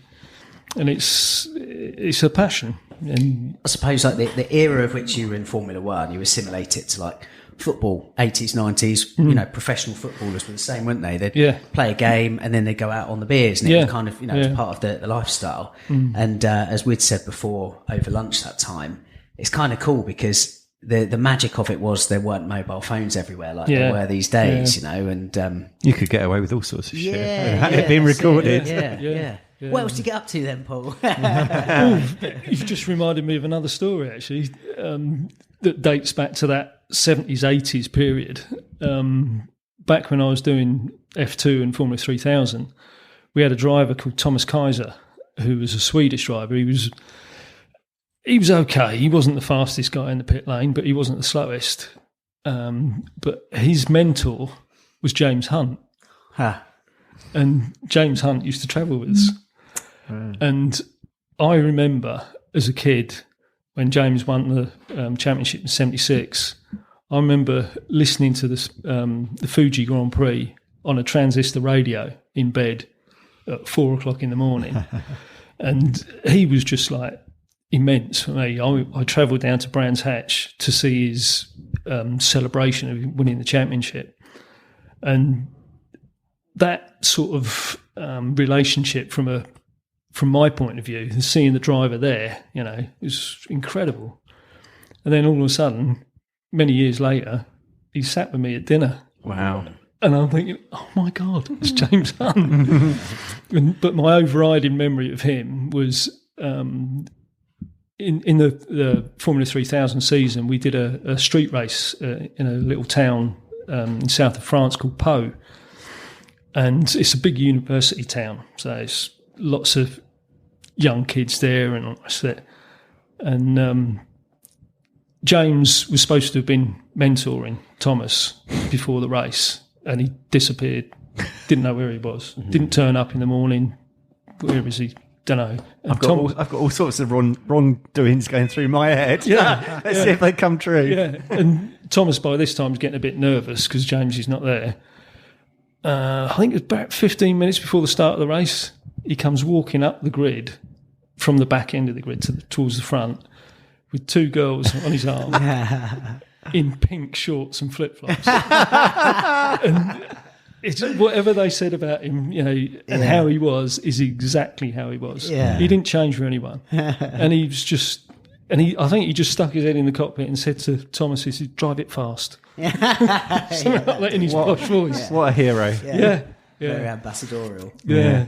and it's a passion. And I suppose like the era of which you were in Formula One, you assimilate it to like football, 80s, 90s, you know, professional footballers were the same, weren't they? They'd play a game and then they'd go out on the beers and it was kind of, you know, it was part of the lifestyle. And as we'd said before over lunch that time, it's kind of cool because the magic of it was there weren't mobile phones everywhere like there were these days, you know, and you could get away with all sorts of shit. It being recorded. Yeah. What else did you get up to then, Paul? You've just reminded me of another story, actually, that dates back to that 70s, 80s period. Back when I was doing F2 and Formula 3000, we had a driver called Thomas Kaiser, who was a Swedish driver. He was okay. He wasn't the fastest guy in the pit lane, but he wasn't the slowest. But his mentor was James Hunt. And James Hunt used to travel with us. And I remember as a kid when James won the championship in 76, I remember listening to this, the Fuji Grand Prix on a transistor radio in bed at 4 o'clock in the morning. And he was just like immense for me. I travelled down to Brands Hatch to see his celebration of winning the championship. And that sort of relationship from my point of view, seeing the driver there, you know, was incredible. And then all of a sudden, many years later, he sat with me at dinner Wow. And I'm thinking, oh my God, it's James Hunt. But my overriding memory of him was in the Formula 3000 season, we did a street race in a little town in south of France called Pau. And it's a big university town, so it's lots of young kids there and all that. And James was supposed to have been mentoring Thomas before the race, and he disappeared. Didn't know where he was. Didn't turn up in the morning. Where is he? Don't know. I've got all sorts of wrongdoings going through my head. Yeah, Let's see if they come true. Yeah, and Thomas by this time is getting a bit nervous because James is not there. I think it was about 15 minutes before the start of the race. He comes walking up the grid from the back end of the grid towards the front with two girls on his arm in pink shorts and flip-flops. And it's whatever they said about him, and how he was is exactly how he was. Yeah. He didn't change for anyone. And he was just... I think he just stuck his head in the cockpit and said to Thomas, he said, drive it fast. Something like that in his posh voice. What a hero. Yeah. Very ambassadorial. Yeah.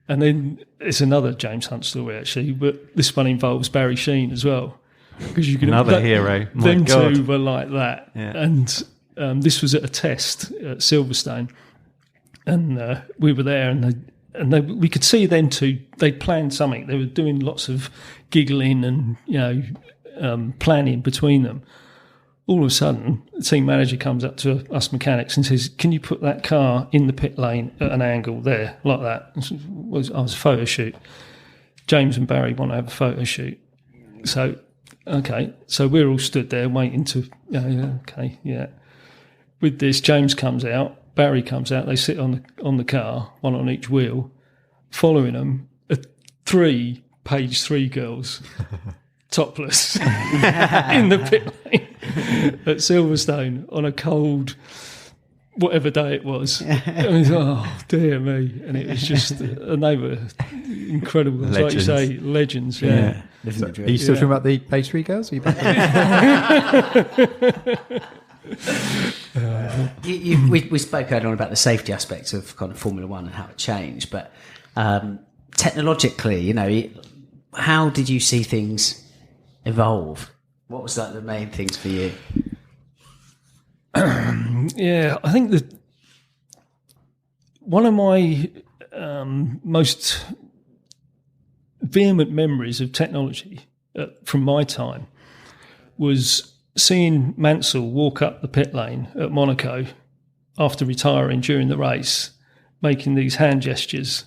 And then it's another James Hunt story, actually, but this one involves Barry Sheen as well. Because you can Another hero. My them God. two were like that. Yeah. And this was at a test at Silverstone. And we were there, and we could see them two, they'd planned something. They were doing lots of giggling and, planning between them. All of a sudden, the team manager comes up to us mechanics and says, can you put that car in the pit lane at an angle there, like that? I was a photo shoot. James and Barry want to have a photo shoot. So, okay. So we're all stood there waiting to, With this, James comes out, Barry comes out, they sit on the car, one on each wheel. Following them are three page 3 girls, topless, in the pit lane at Silverstone on a cold, whatever day it was. And he's oh dear me! And it was just, and they were incredible, Legends. like you say, legends. Yeah. So, are you still talking about the pastry girls? Are you back? We spoke earlier on about the safety aspects of kind of Formula One and how it changed, but technologically, how did you see things evolve? What was like the main things for you? Yeah, I think that one of my most vehement memories of technology from my time was seeing Mansell walk up the pit lane at Monaco after retiring during the race, making these hand gestures,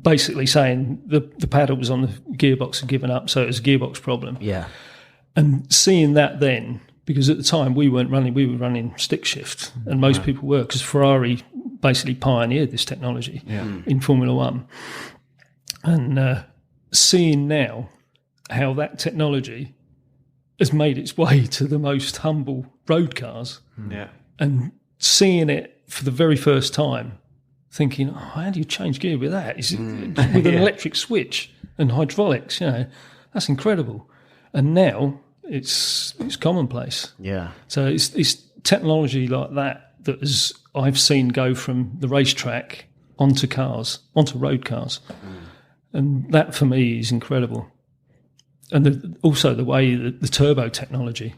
basically saying the paddles on the gearbox had given up, so it was a gearbox problem. Yeah. And seeing that then, because at the time we were running stick shift, and most people were, because Ferrari basically pioneered this technology in Formula One. And seeing now how that technology has made its way to the most humble road cars, and seeing it for the very first time, thinking, how do you change gear with that? Is it with an electric switch and hydraulics? That's incredible. And now it's commonplace. Yeah. So it's technology like that I've seen go from the racetrack onto road cars. And that for me is incredible. And also the way that the turbo technology,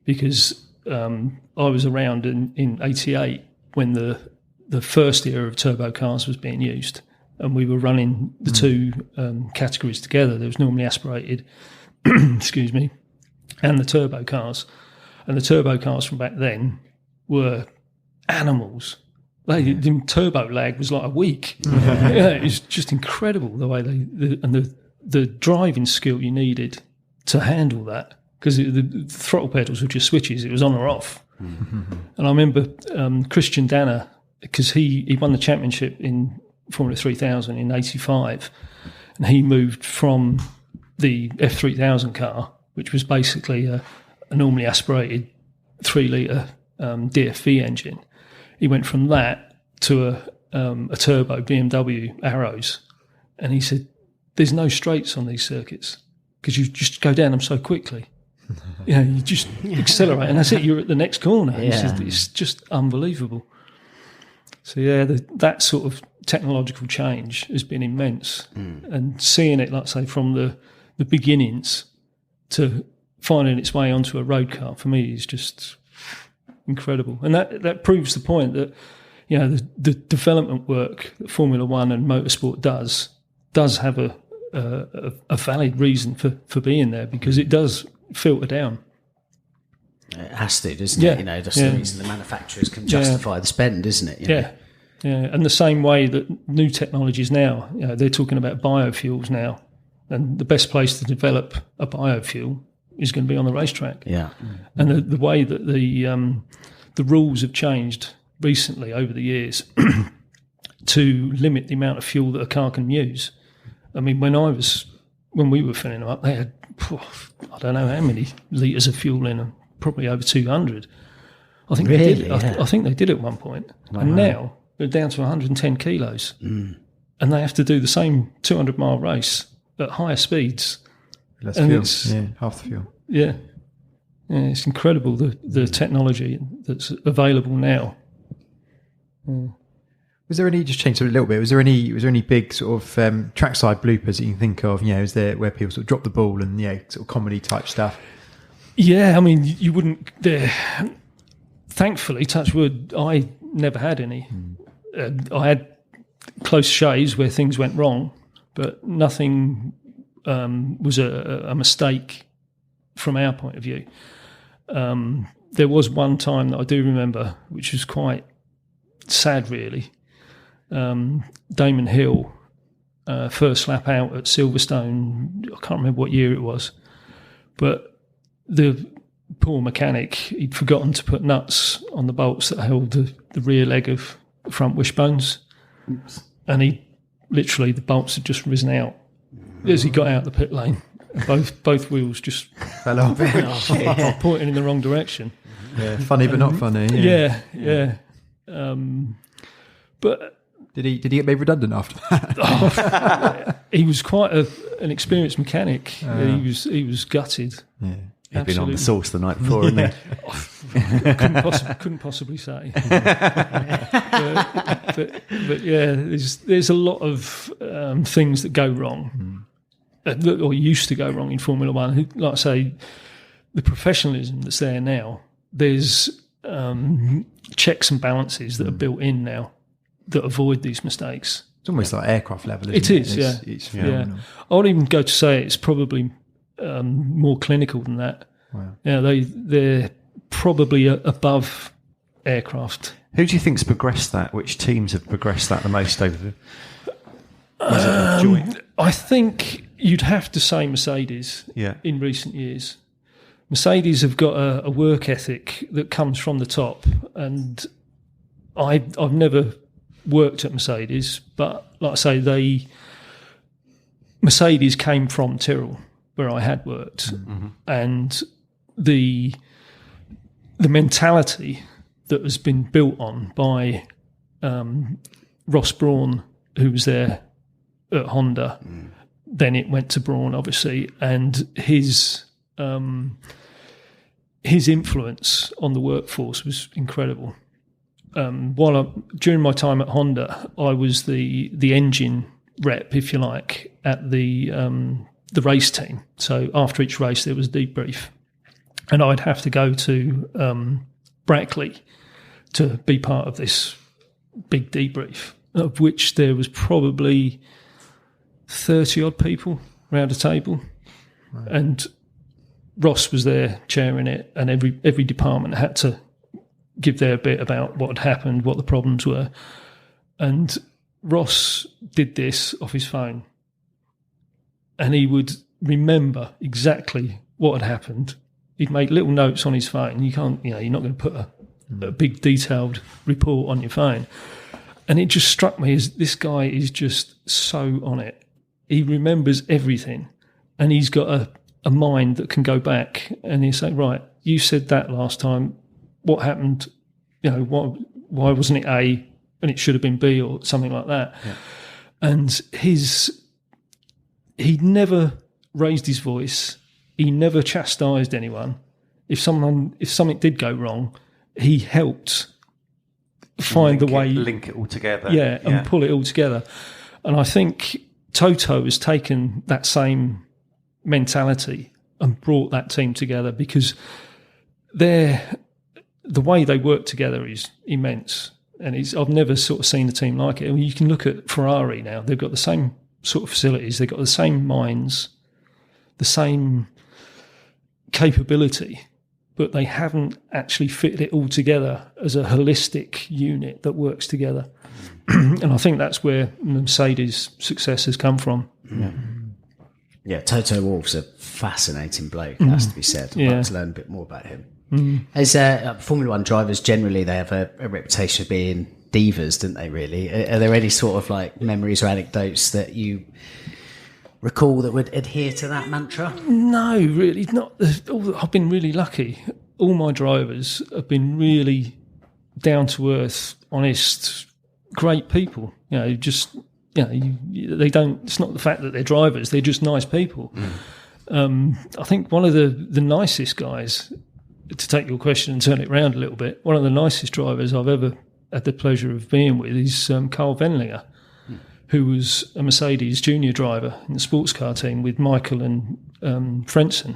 because I was around in 88 when the first era of turbo cars was being used, and we were running the two categories together. There was normally aspirated, excuse me, and the turbo cars. And the turbo cars from back then were animals. The turbo lag was like a week. It was just incredible the way the driving skill you needed to handle that, because the throttle pedals were just switches. It was on or off. And I remember Christian Danner, because he won the championship in Formula 3000 in 85, and he moved from the F3000 car, which was basically a normally aspirated 3-litre DFV engine. He went from that to a turbo BMW Arrows, and he said, there's no straights on these circuits because you just go down them so quickly. you just accelerate, and that's it. You're at the next corner. Yeah. It's just unbelievable. So yeah, that sort of technological change has been immense, and seeing it, like I say, from the beginnings to finding its way onto a road car for me is just incredible, and that proves the point that the development work that Formula One and motorsport does have a valid reason for being there, because it does filter down. It has to, doesn't it? That's the reason the manufacturers can justify the spend, isn't it? Yeah. And the same way that new technologies now, they're talking about biofuels now, and the best place to develop a biofuel is going to be on the racetrack. Yeah. And the way that the rules have changed recently over the years to limit the amount of fuel that a car can use. I mean, when we were filling them up, they had, I don't know how many litres of fuel in them, probably over 200. I think Really? they did. I think they did at one point. Wow. And now they're down to 110 kilos. And they have to do the same 200-mile race at higher speeds. Less and fuel, half the fuel. Yeah, it's incredible the technology that's available now. Was there any, just change it a little bit, was there any big sort of trackside bloopers that you can think of? Is there where people sort of drop the ball and sort of comedy type stuff? Yeah, I mean, you wouldn't. Thankfully, touch wood, I never had any. I had close shaves where things went wrong, but nothing was a mistake from our point of view. There was one time that I do remember, which was quite sad, really. Damon Hill, first lap out at Silverstone, I can't remember what year it was, but the poor mechanic, he'd forgotten to put nuts on the bolts that held the rear leg of the front wishbones. Oops. And the bolts had just risen out as he got out the pit lane. Both wheels just fell off, pointing in the wrong direction. Yeah, funny but not funny. Yeah. But did he get made redundant after that? He was quite an experienced mechanic. He was gutted. Yeah. He'd been on the sauce the night before, hadn't he? Couldn't possibly say. but yeah, there's a lot of things that go wrong, or used to go wrong in Formula One. Like I say, the professionalism that's there now, there's checks and balances that are built in now that avoid these mistakes. It's almost like aircraft level, isn't it? It's phenomenal. I would even go to say it's probably more clinical than that. Wow. They're probably above aircraft. Who do you think's progressed that? Which teams have progressed that the most over the? Was it a joint? I think you'd have to say Mercedes. Yeah. In recent years, Mercedes have got a work ethic that comes from the top, and I've never worked at Mercedes, but like I say, Mercedes came from Tyrrell, where I had worked, and the mentality that has been built on by Ross Brawn, who was there at Honda. Then it went to Brawn, obviously, and his influence on the workforce was incredible. During my time at Honda, I was the engine rep, if you like, at the race team. So after each race, there was a debrief, and I'd have to go to Brackley to be part of this big debrief, of which there was probably 30-odd people around a table. Right. And Ross was there chairing it, and every department had to give their bit about what had happened, what the problems were. And Ross did this off his phone, and he would remember exactly what had happened. He'd make little notes on his phone. You're not going to put a big detailed report on your phone. And it just struck me as this guy is just so on it. He remembers everything, and he's got a mind that can go back and he'll say, right, you said that last time. What happened? Why wasn't it A and it should have been B or something like that? Yeah. And he never raised his voice. He never chastised anyone. if something did go wrong, he helped find the way, link it all together, and pull it all together. And I think Toto has taken that same mentality and brought that team together, because the way they work together is immense. And I've never sort of seen a team like it. I mean, you can look at Ferrari now; they've got the same sort of facilities, they've got the same minds, the same capability, but they haven't actually fitted it all together as a holistic unit that works together. And I think that's where Mercedes' success has come from. Yeah, Toto Wolff's a fascinating bloke, has to be said. I'd like to learn a bit more about him. As Formula One drivers, generally, they have a reputation of being divas, don't they, really? Are there any sort of like memories or anecdotes that you recall that would adhere to that mantra? No, really not. I've been really lucky. All my drivers have been really down to earth, honest, great people. They don't. It's not the fact that they're drivers; they're just nice people. I think one of the nicest guys, to take your question and turn it around a little bit, one of the nicest drivers I've ever had the pleasure of being with is Carl Wendlinger, who was a Mercedes junior driver in the sports car team with Michael and Frentzen.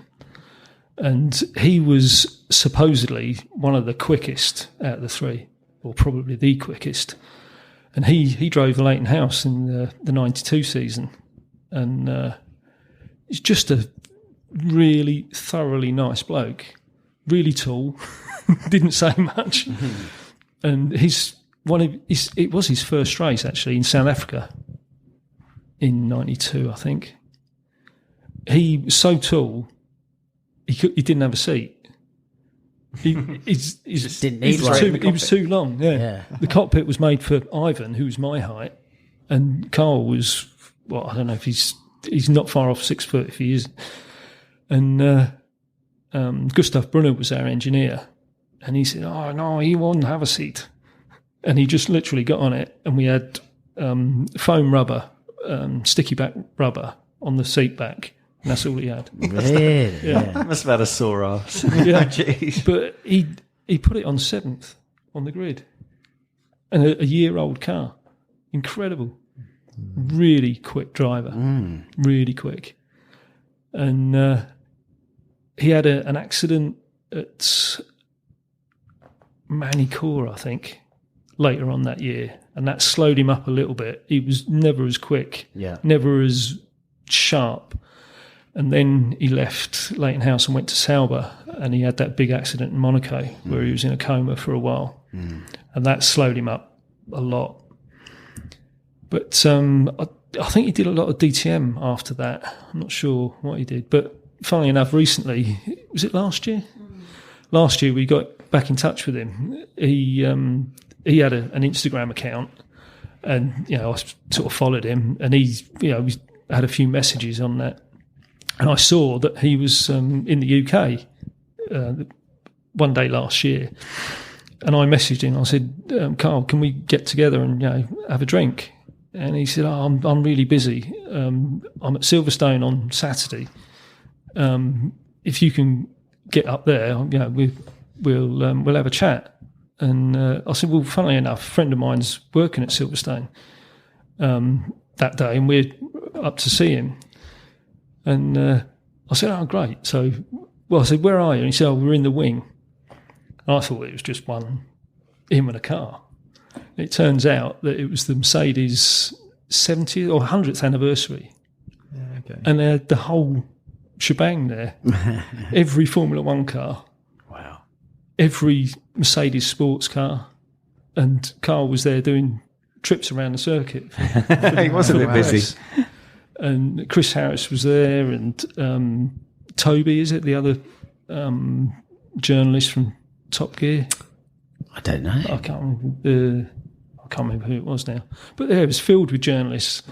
And he was supposedly one of the quickest out of the three, or probably the quickest. And he drove the Leighton House in the 92 season. And he's just a really thoroughly nice bloke, really tall, didn't say much. And it was his first race, actually, in South Africa in 92, I think. He was so tall, he didn't have a seat. He was too long. Yeah. The cockpit was made for Ivan, who was my height, and Carl was, I don't know if he's not far off 6 foot if he is. And Gustav Brunner was our engineer, and he said, "Oh no, he won't have a seat." And he just literally got on it, and we had foam rubber, sticky back rubber on the seat back. And that's all he had. Really? Yeah. Must have had a sore ass. Yeah. But he put it on 7th on the grid. And a year-old car. Incredible. Really quick driver. Really quick. And he had an accident at Manicourt, I think, later on that year. And that slowed him up a little bit. He was never as quick. Never as sharp. And then he left Leighton House and went to Sauber, and he had that big accident in Monaco where he was in a coma for a while. And that slowed him up a lot. But I think he did a lot of DTM after that. I'm not sure what he did. But funnily enough, recently, was it last year? Last year we got back in touch with him. He had an Instagram account, and I sort of followed him, and we had a few messages on that. And I saw that he was in the UK one day last year. And I messaged him. I said, "Carl, can we get together and have a drink?" And he said, "Oh, I'm really busy. I'm at Silverstone on Saturday. If you can get up there, we'll have a chat." And I said, "Well, funnily enough, a friend of mine's working at Silverstone that day, and we're up to see him." And I said, "Oh, great." So, I said, "Where are you?" And he said, "Oh, we're in the wing." And I thought it was just him and a car. It turns out that it was the Mercedes 70th or 100th anniversary. Okay. And they had the whole shebang there. Every Formula One car. Wow. Every Mercedes sports car. And Carl was there doing trips around the circuit. He was a bit busy. And Chris Harris was there, and Toby, is it the other journalist from Top Gear? I don't know. I can't remember who it was now. But it was filled with journalists,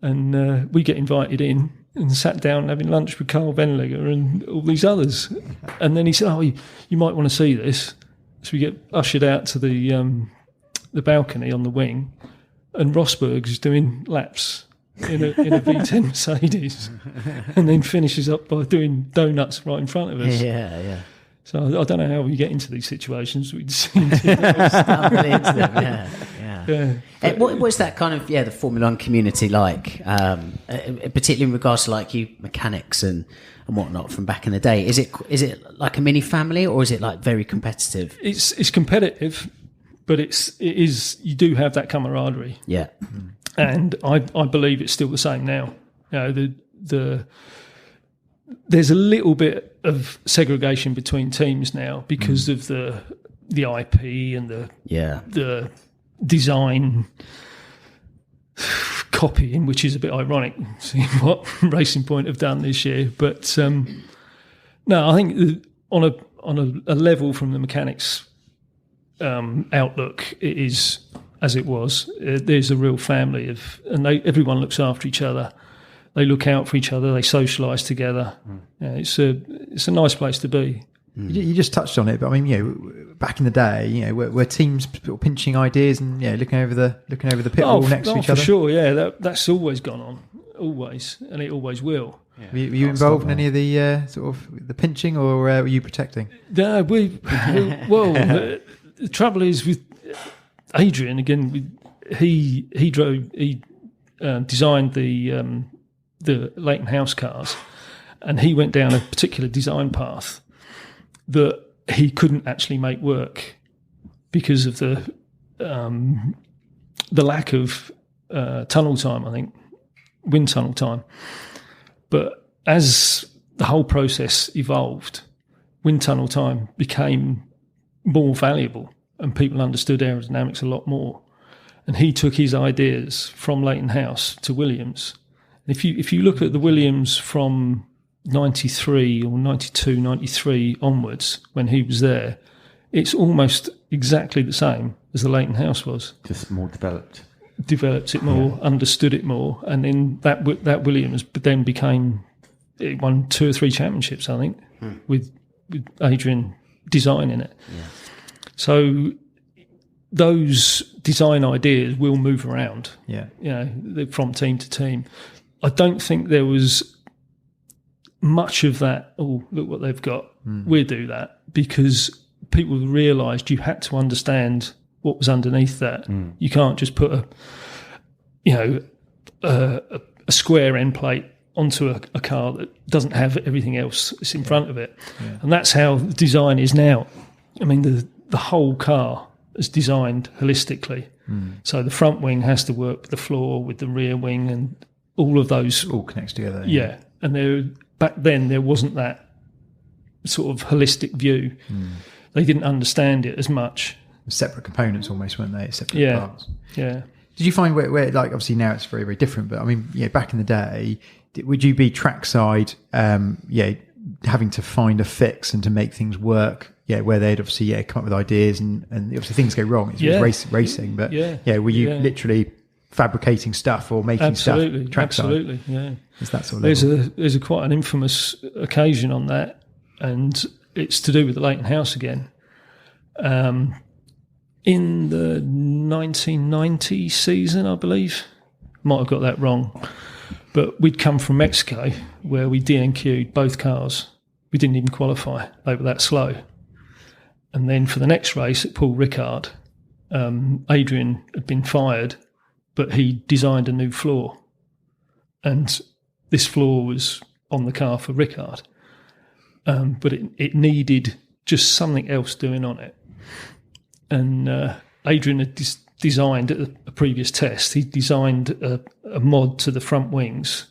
and we get invited in and sat down having lunch with Carl Wendlinger and all these others. And then he said, "Oh, you might want to see this." So we get ushered out to the balcony on the wing, and Rosberg's doing laps in a V10 Mercedes, and then finishes up by doing donuts right in front of us. Yeah. So I don't know how we get into these situations. We just What's that kind of the Formula One community like, particularly in regards to like you mechanics and whatnot from back in the day? Is it like a mini family, or is it like very competitive? It's competitive, but it is you do have that camaraderie. Yeah, and I believe it's still the same now. There's a little bit of segregation between teams now because of the IP and the design copying, which is a bit ironic, seeing what Racing Point have done this year. But no, I think on a level from the mechanics outlook, it is as it was. There's a real family and everyone looks after each other. They look out for each other. They socialise together. Yeah, it's a nice place to be. You just touched on it, but I mean, back in the day, were teams pinching ideas and looking over the pit wall next to each other. For sure, yeah, that's always gone on, always, and it always will. Yeah. Were you involved in any of the sort of the pinching, or were you protecting? No, the trouble is with Adrian again. He designed the Leighton House cars, and he went down a particular design path that he couldn't actually make work because of the lack of tunnel time, I think, wind tunnel time. But as the whole process evolved, wind tunnel time became more valuable and people understood aerodynamics a lot more. And he took his ideas from Leighton House to Williams. If you look at the Williams from 93 or 92, 93 onwards, when he was there, it's almost exactly the same as the Leighton House was. Just more developed. Developed it more, understood it more, and then that Williams then became, it won 2 or 3 championships, I think, with Adrian designing it. Yeah. So those design ideas will move around. Yeah, from team to team. I don't think there was much of that, oh, look what they've got, we'll do that, because people realised you had to understand what was underneath that. You can't just put a square end plate onto a car that doesn't have everything else that's in front of it. Yeah. And that's how the design is now. I mean, the whole car is designed holistically. So the front wing has to work with the floor, with the rear wing, and all of those all connects together. Yeah, and back then there wasn't that sort of holistic view. They didn't understand it as much. Separate components almost, weren't they? Separate parts. Yeah. Did you find where like obviously now it's very, very different, but I mean, back in the day, would you be trackside, having to find a fix and to make things work? Where they'd obviously come up with ideas and obviously things go wrong. It was racing, but were you literally fabricating stuff or making stuff trackside? Absolutely, yeah. It's that sort of level. There's a quite an infamous occasion on that, and it's to do with the Leighton House again. In the 1990 season, I believe, might have got that wrong, but we'd come from Mexico where we DNQ'd both cars. We didn't even qualify; they were that slow. And then for the next race at Paul Ricard, Adrian had been fired, but he designed a new floor. And this floor was on the car for Ricard. But it needed just something else doing on it. And Adrian had designed at a previous test, he designed a mod to the front wings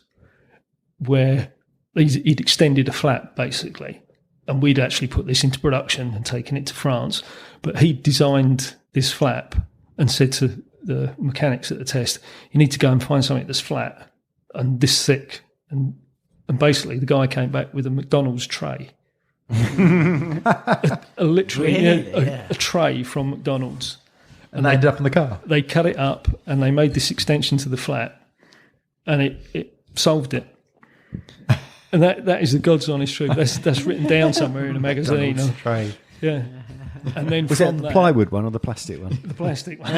where he'd extended a flap, basically. And we'd actually put this into production and taken it to France. But he designed this flap and said to the mechanics at the test, you need to go and find something that's flat and this thick. And basically the guy came back with a McDonald's tray. A tray from McDonald's. And they ended up in the car? They cut it up and they made this extension to the flat and it solved it. And that is the God's honest truth. That's written down somewhere in a magazine. Tray. Yeah. And then was it the plywood one or the plastic one? The plastic one.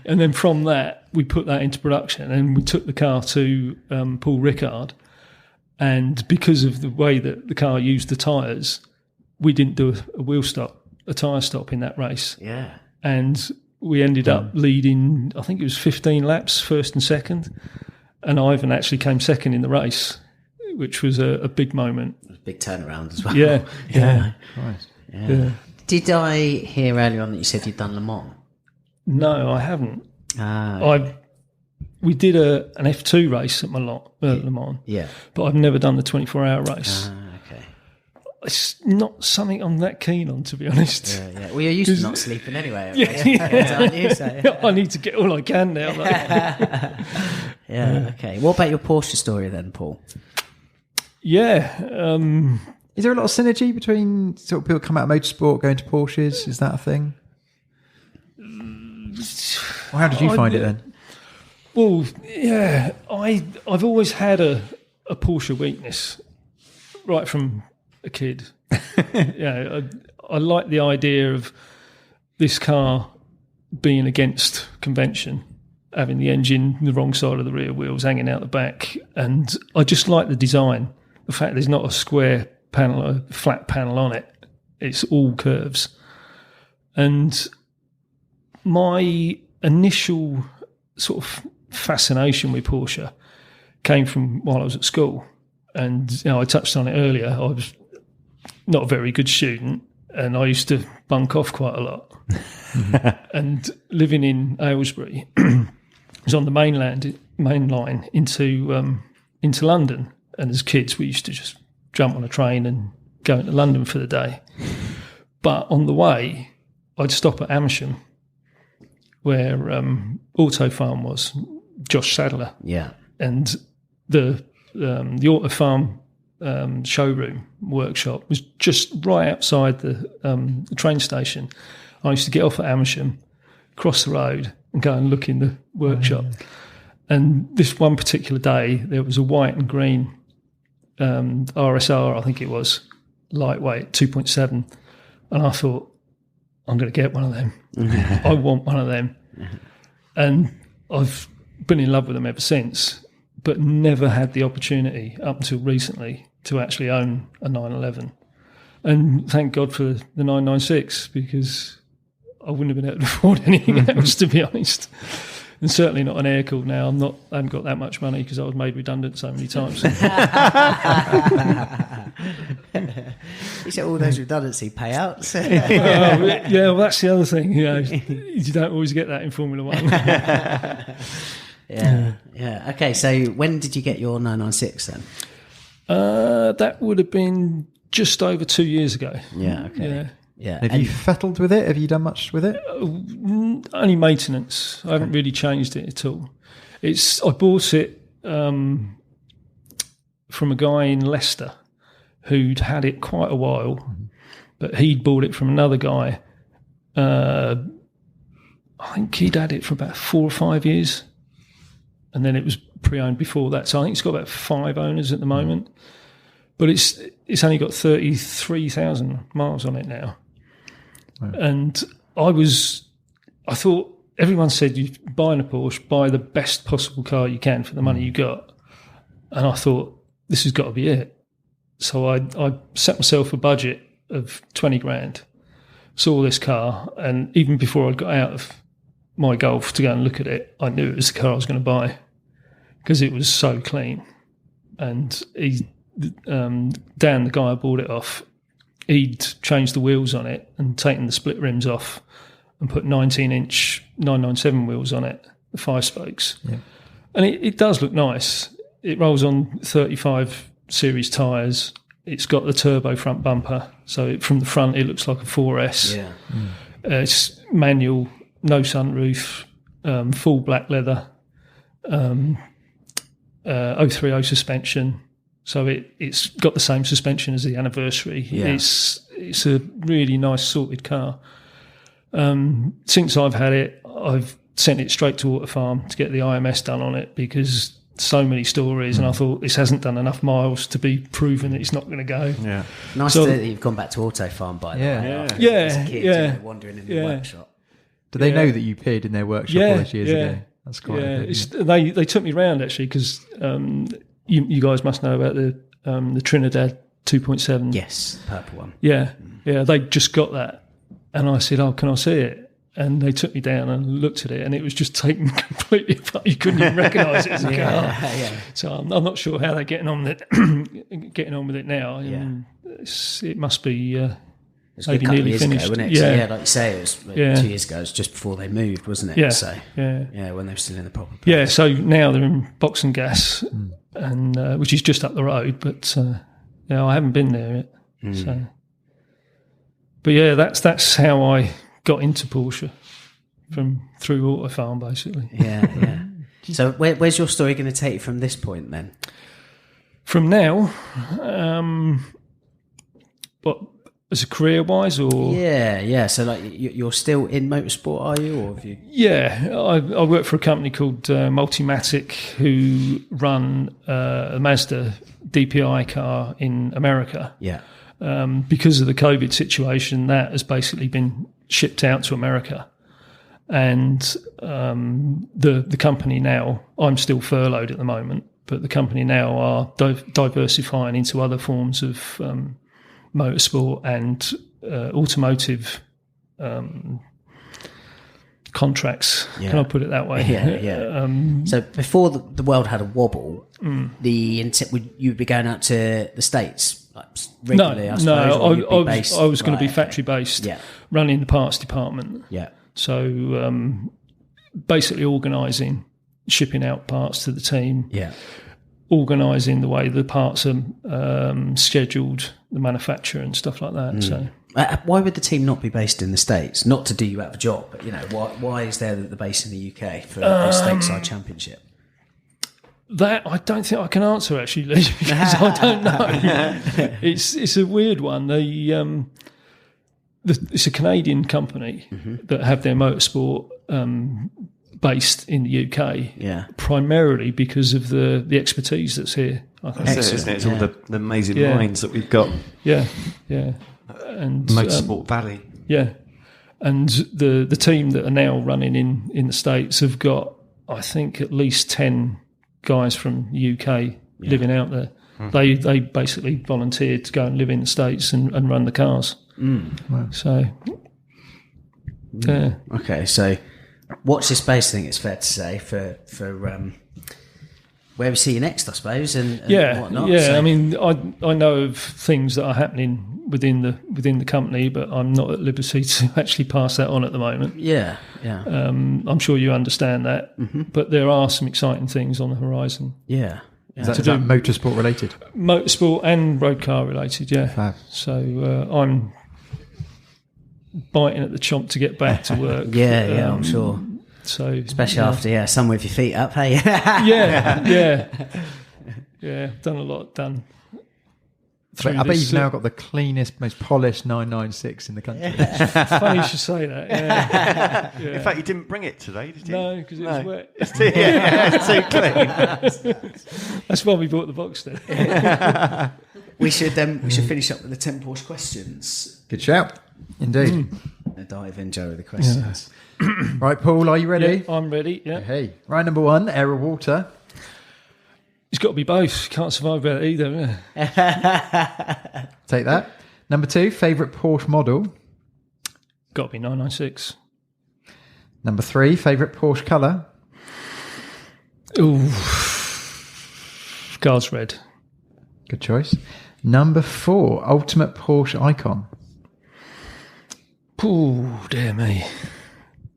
And then from that, we put that into production and we took the car to Paul Ricard. And because of the way that the car used the tyres, we didn't do a tyre stop in that race. Yeah. And we ended up leading, I think it was 15 laps, first and second. And Ivan actually came second in the race, which was a big moment. It was a big turnaround as well. Yeah. Nice. Yeah. Did I hear earlier on that you said you'd done Le Mans? No, I haven't. Ah, We did an F2 race at Le Mans, yeah. but I've never done the 24-hour race. Okay. It's not something I'm that keen on, to be honest. Yeah. Well, you're used to not sleeping anyway. Yeah. You, so. I need to get all I can now. Yeah, okay. What about your Porsche story then, Paul? Yeah. Is there a lot of synergy between sort of people come out of motorsport going to Porsches? Is that a thing? Well, how did you find it then? Well, yeah, I've always had a Porsche weakness right from a kid. I like the idea of this car being against convention, having the engine the wrong side of the rear wheels hanging out the back, and I just like the design. The fact there's not a square panel, a flat panel on it. It's all curves. And my initial sort of fascination with Porsche came from while I was at school. And I touched on it earlier. I was not a very good student, and I used to bunk off quite a lot. And living in Aylesbury, I was on the main line into London. And as kids, we used to just jump on a train and go into London for the day. But on the way, I'd stop at Amersham, where Auto Farm was, Josh Sadler. Yeah. And the Auto Farm showroom workshop was just right outside the train station. I used to get off at Amersham, cross the road, and go and look in the workshop. And this one particular day, there was a white and green RSR, I think it was, lightweight, 2.7. And I thought, I'm going to get one of them. I want one of them. And I've been in love with them ever since, but never had the opportunity up until recently to actually own a 911. And thank God for the 996, because I wouldn't have been able to afford anything else, to be honest. And certainly not an air cooled now. I haven't got that much money because I was made redundant so many times. You said all those redundancy payouts. Yeah, well, that's the other thing. You don't always get that in Formula One. Yeah. Okay, so when did you get your 996 then? That would have been just over 2 years ago. Yeah, okay. Yeah. Have you fettled with it? Have you done much with it? Only maintenance. I haven't really changed it at all. I bought it from a guy in Leicester who'd had it quite a while, but he'd bought it from another guy. I think he'd had it for about 4 or 5 years, and then it was pre-owned before that. So I think it's got about 5 owners at the moment, but it's only got 33,000 miles on it now. Right. And I thought, everyone said, you buying a Porsche, buy the best possible car you can for the money you got. And I thought, this has got to be it. So I set myself a budget of 20 grand, saw this car, and even before I got out of my Golf to go and look at it, I knew it was the car I was going to buy because it was so clean. And Dan, the guy I bought it off, he'd changed the wheels on it and taken the split rims off and put 19-inch 997 wheels on it, the 5 spokes. Yeah. And it does look nice. It rolls on 35 series tyres. It's got the turbo front bumper, so from the front it looks like a 4S. Yeah. It's manual, no sunroof, full black leather, 030 suspension. So it's got the same suspension as the Anniversary. Yeah. It's a really nice sorted car. Since I've had it, I've sent it straight to Auto Farm to get the IMS done on it because so many stories, and I thought this hasn't done enough miles to be proven that it's not going to go. Yeah, nice that you've gone back to Auto Farm by the way. As a kid, wandering in the workshop. Do they know that you appeared in their workshop all those years ago? That's quite. They took me round actually because. You guys must know about the the Trinidad 2.7. Yes, purple one. Yeah, they just got that. And I said, "Oh, can I see it?" And they took me down and looked at it, and it was just taken completely apart. You couldn't even recognise it as a car. Yeah. So I'm not sure how they're getting on with it now. Yeah. It must be It was maybe a couple of nearly years finished. ago, wasn't it? Yeah. So, like you say, it was like 2 years ago. It was just before they moved, wasn't it? Yeah. So, Yeah. when they were still in the proper place. Yeah, so now they're in Box and Gas, and which is just up the road. But I haven't been there yet. So, but yeah, that's how I got into Porsche through Autofarm, basically. Yeah. So where's your story going to take you from this point then? From now, what as a career-wise, or Yeah. So like you're still in motorsport, are you, or have you? Yeah, I work for a company called Multimatic, who run a Mazda DPI car in America. Yeah. Because of the COVID situation, that has basically been shipped out to America. And the company now, I'm still furloughed at the moment, but the company now are diversifying into other forms of motorsport and automotive contracts. Yeah. Can I put it that way? Yeah. So before the world had a wobble, you'd be going out to the States like regularly, I suppose. I was going to be factory based, running the parts department. Yeah. So basically organising, shipping out parts to the team. Yeah. Organising the way the parts are scheduled, the manufacture and stuff like that. So why would the team not be based in the States? Not to do you out of a job, but why is there the base in the UK for a stateside championship? That I don't think I can answer actually, Lee, because I don't know. It's a weird one. It's a Canadian company that have their motorsport based in the UK, primarily because of the expertise that's here. I think. That's it, isn't it? It's all the amazing minds that we've got. Yeah. And Motorsport Valley. Yeah, and the team that are now running in the States have got, I think, at least 10 guys from the UK living out there. They basically volunteered to go and live in the States and run the cars. Wow. So, yeah. Okay, so watch this space. I think it's fair to say for where we see you next, I suppose, and whatnot. Yeah. So, I mean, I know of things that are happening within the company, but I'm not at liberty to actually pass that on at the moment. Yeah. I'm sure you understand that, but there are some exciting things on the horizon. Yeah. Is that motorsport related? Motorsport and road car related, yeah. Fab. So I'm biting at the chomp to get back to work. Yeah, I'm sure. So especially after some with your feet up, hey. Yeah. Done a lot. I bet you've now got the cleanest, most polished 996 in the country. Funny you should say that. Yeah. In fact, you didn't bring it today, did you? No, because it was wet. It's too clean. That's why we bought the box then. We should finish up with the 10 Porsche questions. Good shout. Indeed. I'll dive in, Joe, with the questions. Right, Paul, are you ready? Yeah, I'm ready. Yeah. Hey. Right, number 1, air or water? It's got to be both. Can't survive without either. Take that. Number 2, favourite Porsche model? Got to be 996. Number 3, favourite Porsche colour? Ooh. Guards red. Good choice. Number 4, ultimate Porsche icon? Ooh, dear me.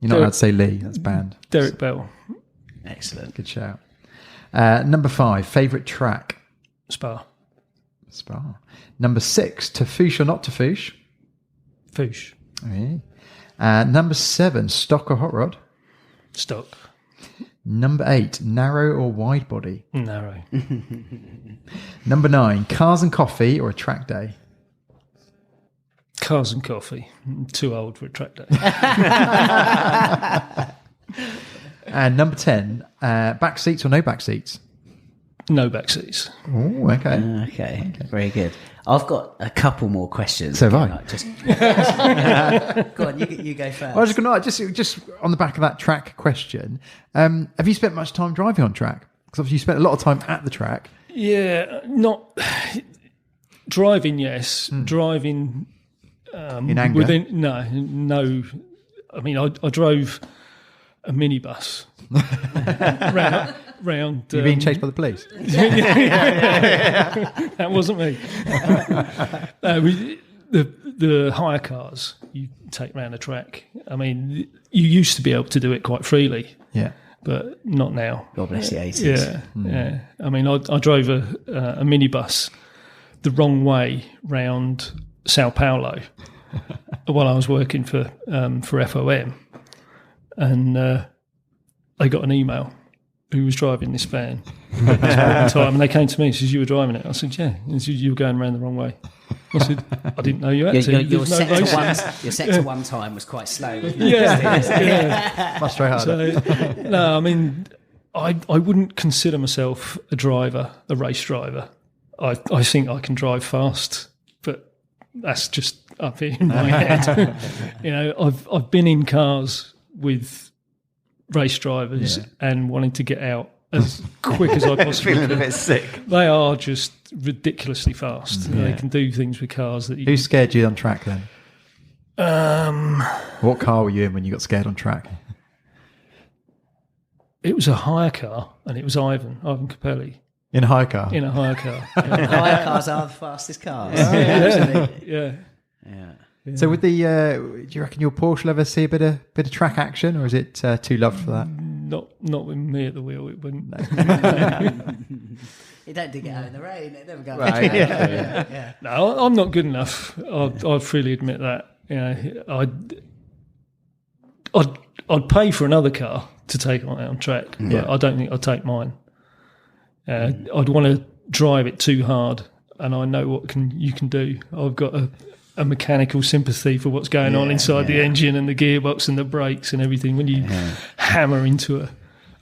You're not allowed to say Lee, that's banned. Derek Bell. Excellent. Good shout. Number 5, favourite track? Spa. Number 6, Tafouche or not Tafouche? Foosh. Okay. Number 7, stock or hot rod? Stock. Number 8, narrow or wide body? Narrow. Number 9, cars and coffee or a track day? Cars and coffee. I'm too old for a track day. And number 10, back seats or no back seats? No back seats. Oh, okay. Okay, very good. I've got a couple more questions. So have I. Go on, you go first. I was just on the back of that track question, have you spent much time driving on track? Because obviously you spent a lot of time at the track. Yeah, not driving. Yes, driving. In anger? No. I mean, I drove a minibus round. You're being chased by the police. That wasn't me. The hire cars you take round the track. I mean, you used to be able to do it quite freely. Yeah. But not now. God bless the 80s. Yeah. I mean, I drove a minibus the wrong way round Sao Paulo while I was working for FOM, and they got an email. Who was driving this van at this point in time? And they came to me and said, "You were driving it." I said, "Yeah." And said, "You were going around the wrong way." I said, "I didn't know you had to." Your set to one time was quite slow. Wasn't it? Yeah. Must try harder. So, no, I mean, I wouldn't consider myself a race driver. I think I can drive fast, but that's just up here in my head. I've been in cars with race drivers and wanting to get out as quick as I possibly can. Feeling a bit sick. They are just ridiculously fast. They can do things with cars that you... Who scared you on track then? What car were you in when you got scared on track? It was a hire car, and it was Ivan Capelli. In a hire car? In a hire car. Hire cars are the fastest cars. Yeah. So with the, do you reckon your Porsche will ever see a bit of track action, or is it too loved for that? Not with me at the wheel. It wouldn't. You don't dig it out in the rain. It never goes. Right, Yeah. No, I'm not good enough. I'll freely admit that. I'd pay for another car to take on track, but I don't think I'd take mine. I'd want to drive it too hard, and I know what you can do. I've got a mechanical sympathy for what's going on inside the engine and the gearbox and the brakes and everything. When you hammer into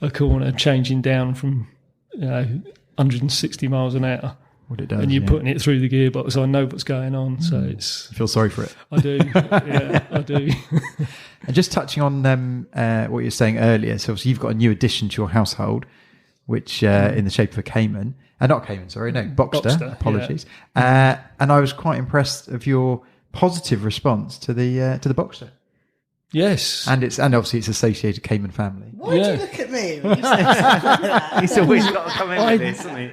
a corner, changing down from 160 miles an hour, What it does, and you're putting it through the gearbox, I know what's going on. So it's... I feel sorry for it. I do. I do. And just touching on what you were saying earlier, so obviously you've got a new addition to your household, which in the shape of a Cayman. Not Cayman, sorry, no, Boxster. Apologies. And I was quite impressed of your positive response to the Boxster. Yes, and obviously it's associated Cayman family. Why do you look at me? He's always got to come in with this, isn't he?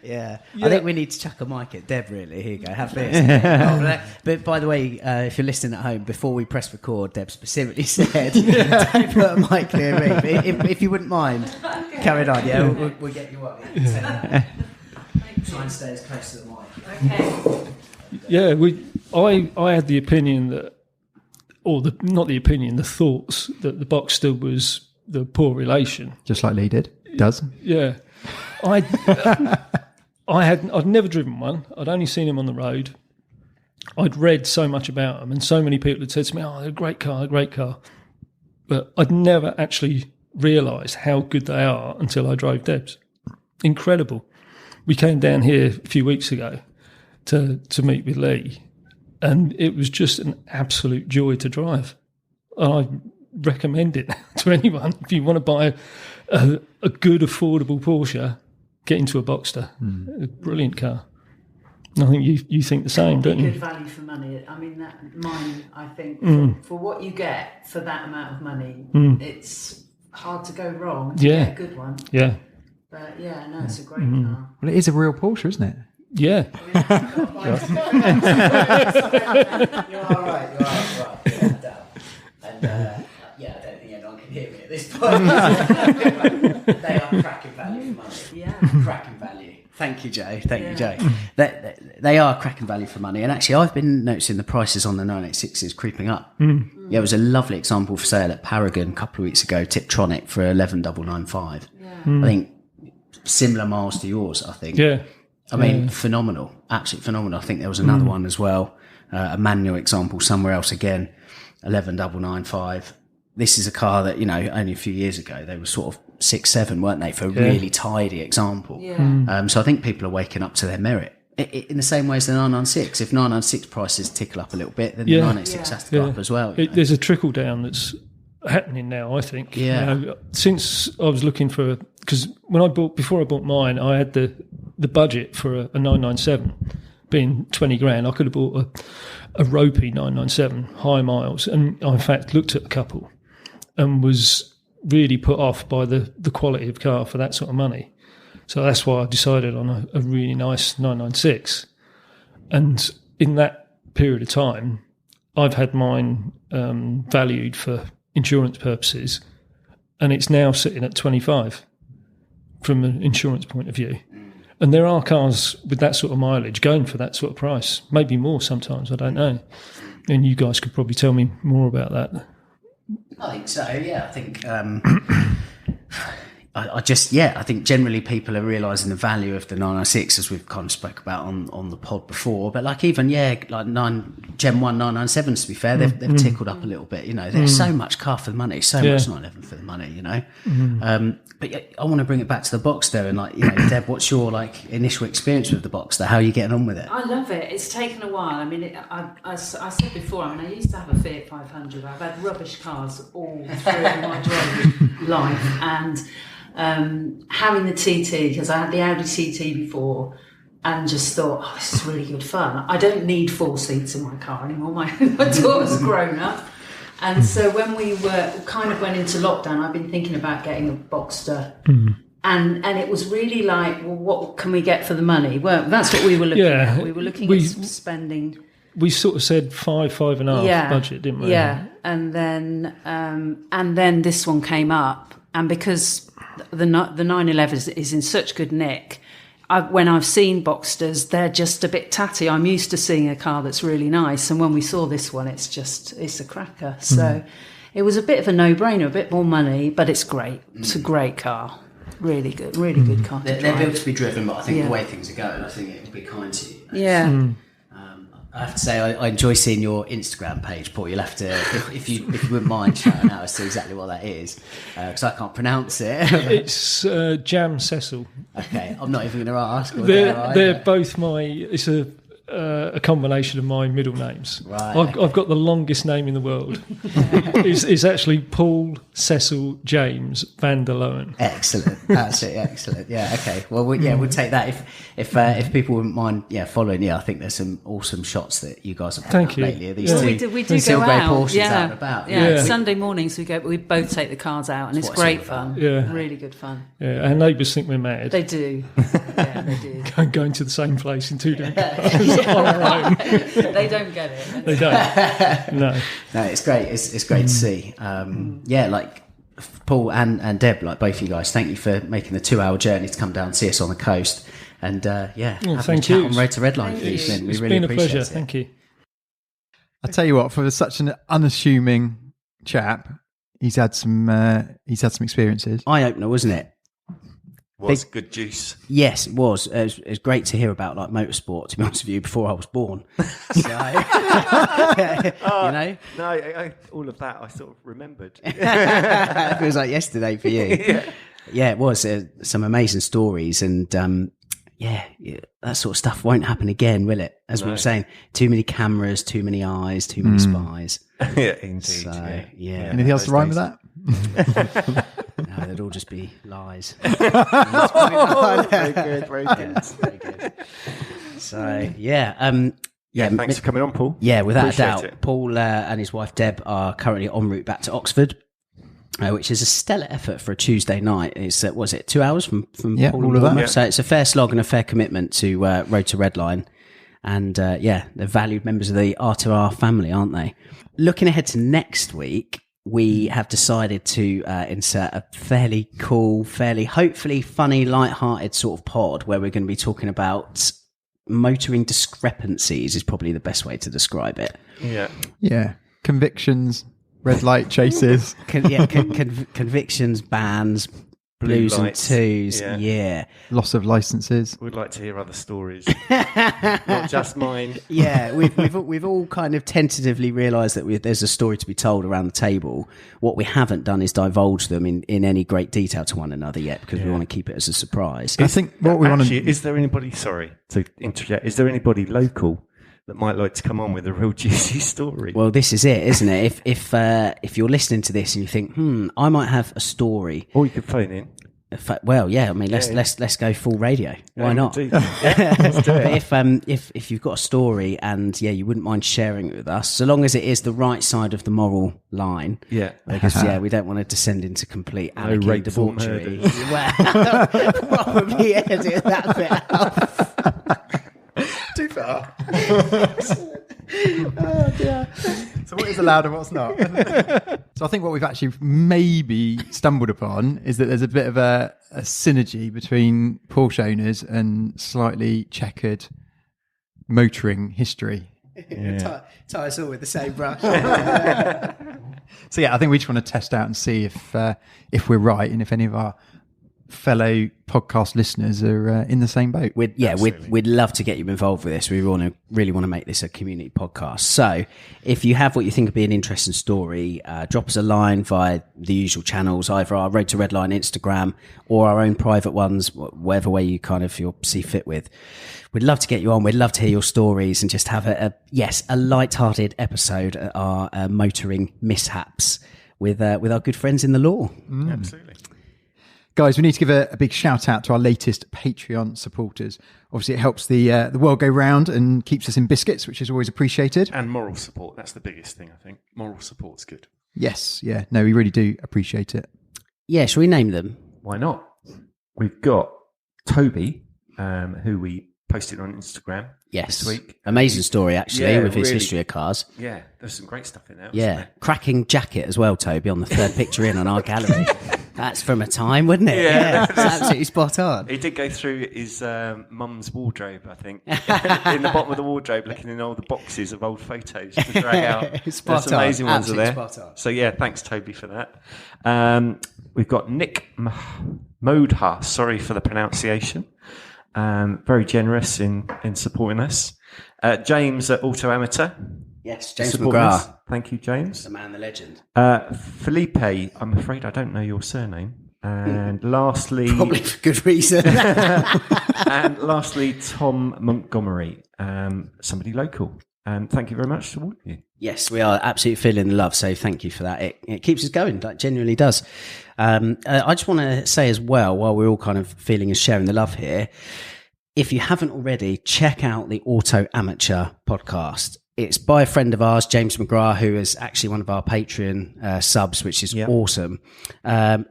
Yeah. I think we need to chuck a mic at Deb, really. Here you go, have this. But by the way, if you're listening at home, before we press record, Deb specifically said, don't put a mic near me. If you wouldn't mind, carry on, we'll get you up. Try and stay as close to the mic. Okay. Yeah, I had the opinion that, the thoughts that the Boxster was the poor relation. Just like Lee does. Yeah. I'd never driven one. I'd only seen him on the road. I'd read so much about them, and so many people had said to me, "Oh, they're a great car." But I'd never actually realised how good they are until I drove Deb's. Incredible. We came down here a few weeks ago to meet with Lee, and it was just an absolute joy to drive. I recommend it to anyone. If you want to buy a good, affordable Porsche, get into a Boxster. A brilliant car. I think you think the same, don't you? Good value for money. I mean, mine, I think, for what you get for that amount of money, it's hard to go wrong to get a good one. Yeah. But it's a great car. Well, it is a real Porsche, isn't it? Yeah. You are right. And I don't think anyone can hear me at this point. They are cracking value for money. Yeah. Cracking value. Thank you, Joe. Thank you, Joe. They are cracking value for money. And actually, I've been noticing the prices on the 986s creeping up. Yeah, it was a lovely example for sale at Paragon a couple of weeks ago, Tiptronic for 11,995. I think similar miles to yours, I think. Yeah. I mean, phenomenal. Absolutely phenomenal. I think there was another one as well, a manual example somewhere else again, 11,995. This is a car that, only a few years ago, they were sort of 6-7, weren't they, for a really tidy example. Yeah. So I think people are waking up to their merit. In the same way as the 996. If 996 prices tickle up a little bit, then the 986 has to go up as well. There's a trickle down that's happening now, I think. Yeah. Since I was looking for, because before I bought mine, I had the the budget for a 997 being 20 grand, I could have bought a ropey 997, high miles. And I, in fact, looked at a couple and was really put off by the quality of car for that sort of money. So that's why I decided on a really nice 996. And in that period of time, I've had mine valued for insurance purposes, and it's now sitting at 25 from an insurance point of view. And there are cars with that sort of mileage going for that sort of price, maybe more sometimes, I don't know. And you guys could probably tell me more about that. I think so, yeah. I think I think generally people are realising the value of the 996, as we've kind of spoke about on the pod before. But like even, like Gen 1 997s, to be fair, they've tickled up a little bit. You know, there's so much car for the money, so much 911 for the money, you know. But yeah, I want to bring it back to the Boxster and like, you know, Deb, what's your like initial experience with the Boxster? How are you getting on with it? I love it. It's taken a while. I mean, I said before, I used to have a Fiat 500. I've had rubbish cars all through my driving life, and having the TT, because I had the Audi TT before, and just thought, oh, this is really good fun. I don't need 4 seats in my car anymore. My daughter's grown up. And so when we went into lockdown, I've been thinking about getting a Boxster. And it was really like, well, what can we get for the money? Well, that's what we were looking at. We were looking at spending. We sort of said 5.5 budget, didn't we? Yeah. And then this one came up. And because the 911 is in such good nick, when I've seen Boxsters, they're just a bit tatty. I'm used to seeing a car that's really nice, and when we saw this one, it's a cracker. So it was a bit of a no-brainer, a bit more money, but it's great. It's a great car, really good car. They're built to be driven, but I think the way things are going, I think it will be kind to you. Yeah. I have to say, I enjoy seeing your Instagram page, Paul. You'll have to, if you wouldn't mind shouting out as to exactly what that is, because I can't pronounce it. It's Jam Cecil. Okay, I'm not even going to ask. They're both it's a combination of my middle names. Right. I've got the longest name in the world. It's actually Paul Cecil James van der Loen. Excellent, absolutely excellent. Yeah, okay. Well, we'll take that if people wouldn't mind. Yeah, following. Yeah, I think there's some awesome shots that you guys have put up lately. These two, we do Silver go Grey out. Porsches out and about. Yeah. Sunday mornings we both take the cars out, and it's great fun. Yeah, really good fun. Yeah, our neighbours think we're mad. They do. Yeah, they do. Going to the same place in 2 different cars. On our own. They don't get it. They don't. No, it's great. It's great to see. Like Paul and Deb, like both of you guys, thank you for making the 2-hour journey to come down and see us on the coast. And thank you. You On Road to Redline for evening. It's really been a pleasure. It. Thank you. I tell you what, for such an unassuming chap, he's had some experiences. Eye opener, wasn't it? Was good juice. Yes, it was. It was great to hear about like motorsport, to be honest with you, before I was born. So, you know? No, all of that I sort of remembered. It feels like yesterday for you. Yeah, it was. Some amazing stories, and that sort of stuff won't happen again, will it? As we were saying, too many cameras, too many eyes, too many spies. Yeah, indeed. So, Anything else to rhyme with that? No, they'd all just be lies. Very good, very good. Very good. So, thanks for coming on, Paul. Yeah, without Appreciate a doubt. it. Paul and his wife Deb are currently en route back to Oxford, which is a stellar effort for a Tuesday night. It's, 2 hours from Paul and all of that. Bournemouth? Yeah. So it's a fair slog and a fair commitment to Road to Redline. And they're valued members of the R2R family, aren't they? Looking ahead to next week, we have decided to insert a fairly cool, fairly hopefully funny, light-hearted sort of pod where we're going to be talking about motoring discrepancies is probably the best way to describe it. Yeah. Convictions, red light chases. Convictions, bans, blues and twos. Yeah. Loss of licenses. We'd like to hear other stories, not just mine. Yeah, we've all kind of tentatively realised that there's a story to be told around the table. What we haven't done is divulge them in any great detail to one another yet, because we want to keep it as a surprise. I think what we want to... Is there anybody, sorry to interject, is there anybody local that might like to come on with a real juicy story? Well, this is it, isn't it? If you're listening to this and you think, I might have a story. Or you could phone in. Well, yeah. I mean, let's go full radio. Why not? Let's do it. But if you've got a story and you wouldn't mind sharing it with us, so long as it is the right side of the moral line. Yeah. Because we don't want to descend into complete anarchy, rape or debauchery. Well, probably edit that bit out. Too far. Oh dear. So what is allowed and what's not? So I think what we've actually maybe stumbled upon is that there's a bit of a synergy between Porsche owners and slightly checkered motoring history. Tie us all with the same brush. So I think we just want to test out and see if we're right and if any of our fellow podcast listeners are in the same boat. We'd love to get you involved with this. We really want to make this a community podcast. So if you have what you think would be an interesting story, drop us a line via the usual channels, either our Road to Redline Instagram or our own private ones, whatever way you kind of you'll see fit with. We'd love to get you on. We'd love to hear your stories and just have a light-hearted episode at our motoring mishaps with our good friends in the law. Absolutely. Guys, we need to give a big shout out to our latest Patreon supporters. Obviously, it helps the world go round and keeps us in biscuits, which is always appreciated. And moral support. That's the biggest thing, I think. Moral support's good. Yes, yeah. No, we really do appreciate it. Yeah, shall we name them? Why not? We've got Toby, who we posted on Instagram this week. Amazing story, actually, with his really, history of cars. Yeah, there's some great stuff in there. Yeah, cracking jacket as well, Toby, on the third picture in on our gallery. That's from a time, wouldn't it? Yeah. It's absolutely spot on. He did go through his mum's wardrobe, I think, in the bottom of the wardrobe, looking in all the boxes of old photos to drag out. Spot There's on. amazing ones are there. Spot on. So yeah, thanks Toby for that. We've got Nick Modha. Sorry for the pronunciation. Very generous in supporting us. James at Auto Amateur. Yes, James supporting us. McGrath. Thank you, James. The man, the legend. Felipe, I'm afraid I don't know your surname. And lastly, Probably for good reason. and lastly, Tom Montgomery, somebody local. Thank you very much to all of you. Yes, we are absolutely feeling the love, so thank you for that. It keeps us going, that genuinely does. I just want to say as well, while we're all kind of feeling and sharing the love here, if you haven't already, check out the Auto Amateur podcast. It's by a friend of ours, James McGrath, who is actually one of our Patreon subs, which is awesome.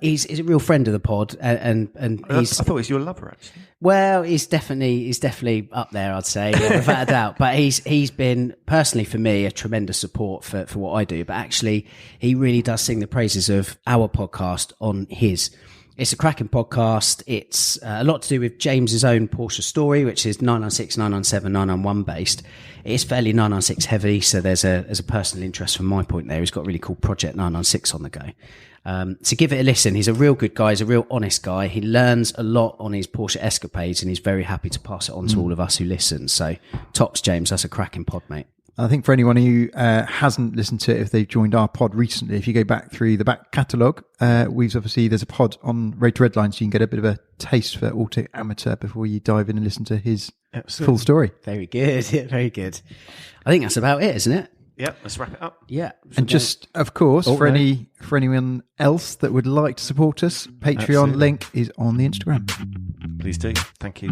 He's a real friend of the pod, and he's. I thought he was your lover, actually. Well, he's definitely up there, I'd say, without a doubt. But he's been personally for me a tremendous support for what I do. But actually, he really does sing the praises of our podcast on his. It's a cracking podcast. It's a lot to do with James's own Porsche story, which is 996, 997, 991 based. It is fairly 996 heavy, so there's a personal interest from my point there. He's got a really cool Project 996 on the go. So give it a listen. He's a real good guy. He's a real honest guy. He learns a lot on his Porsche escapades, and he's very happy to pass it on to all of us who listen. So tops, James. That's a cracking pod, mate. I think for anyone who hasn't listened to it, if they've joined our pod recently, if you go back through the back catalogue, there's a pod on Road to Redline, so you can get a bit of a taste for Auto Amateur before you dive in and listen to his full story. Very good. Yeah, very good. I think that's about it, isn't it? Yeah, let's wrap it up. Yeah. And just, of course, for anyone else that would like to support us, Patreon link is on the Instagram. Please do. Thank you.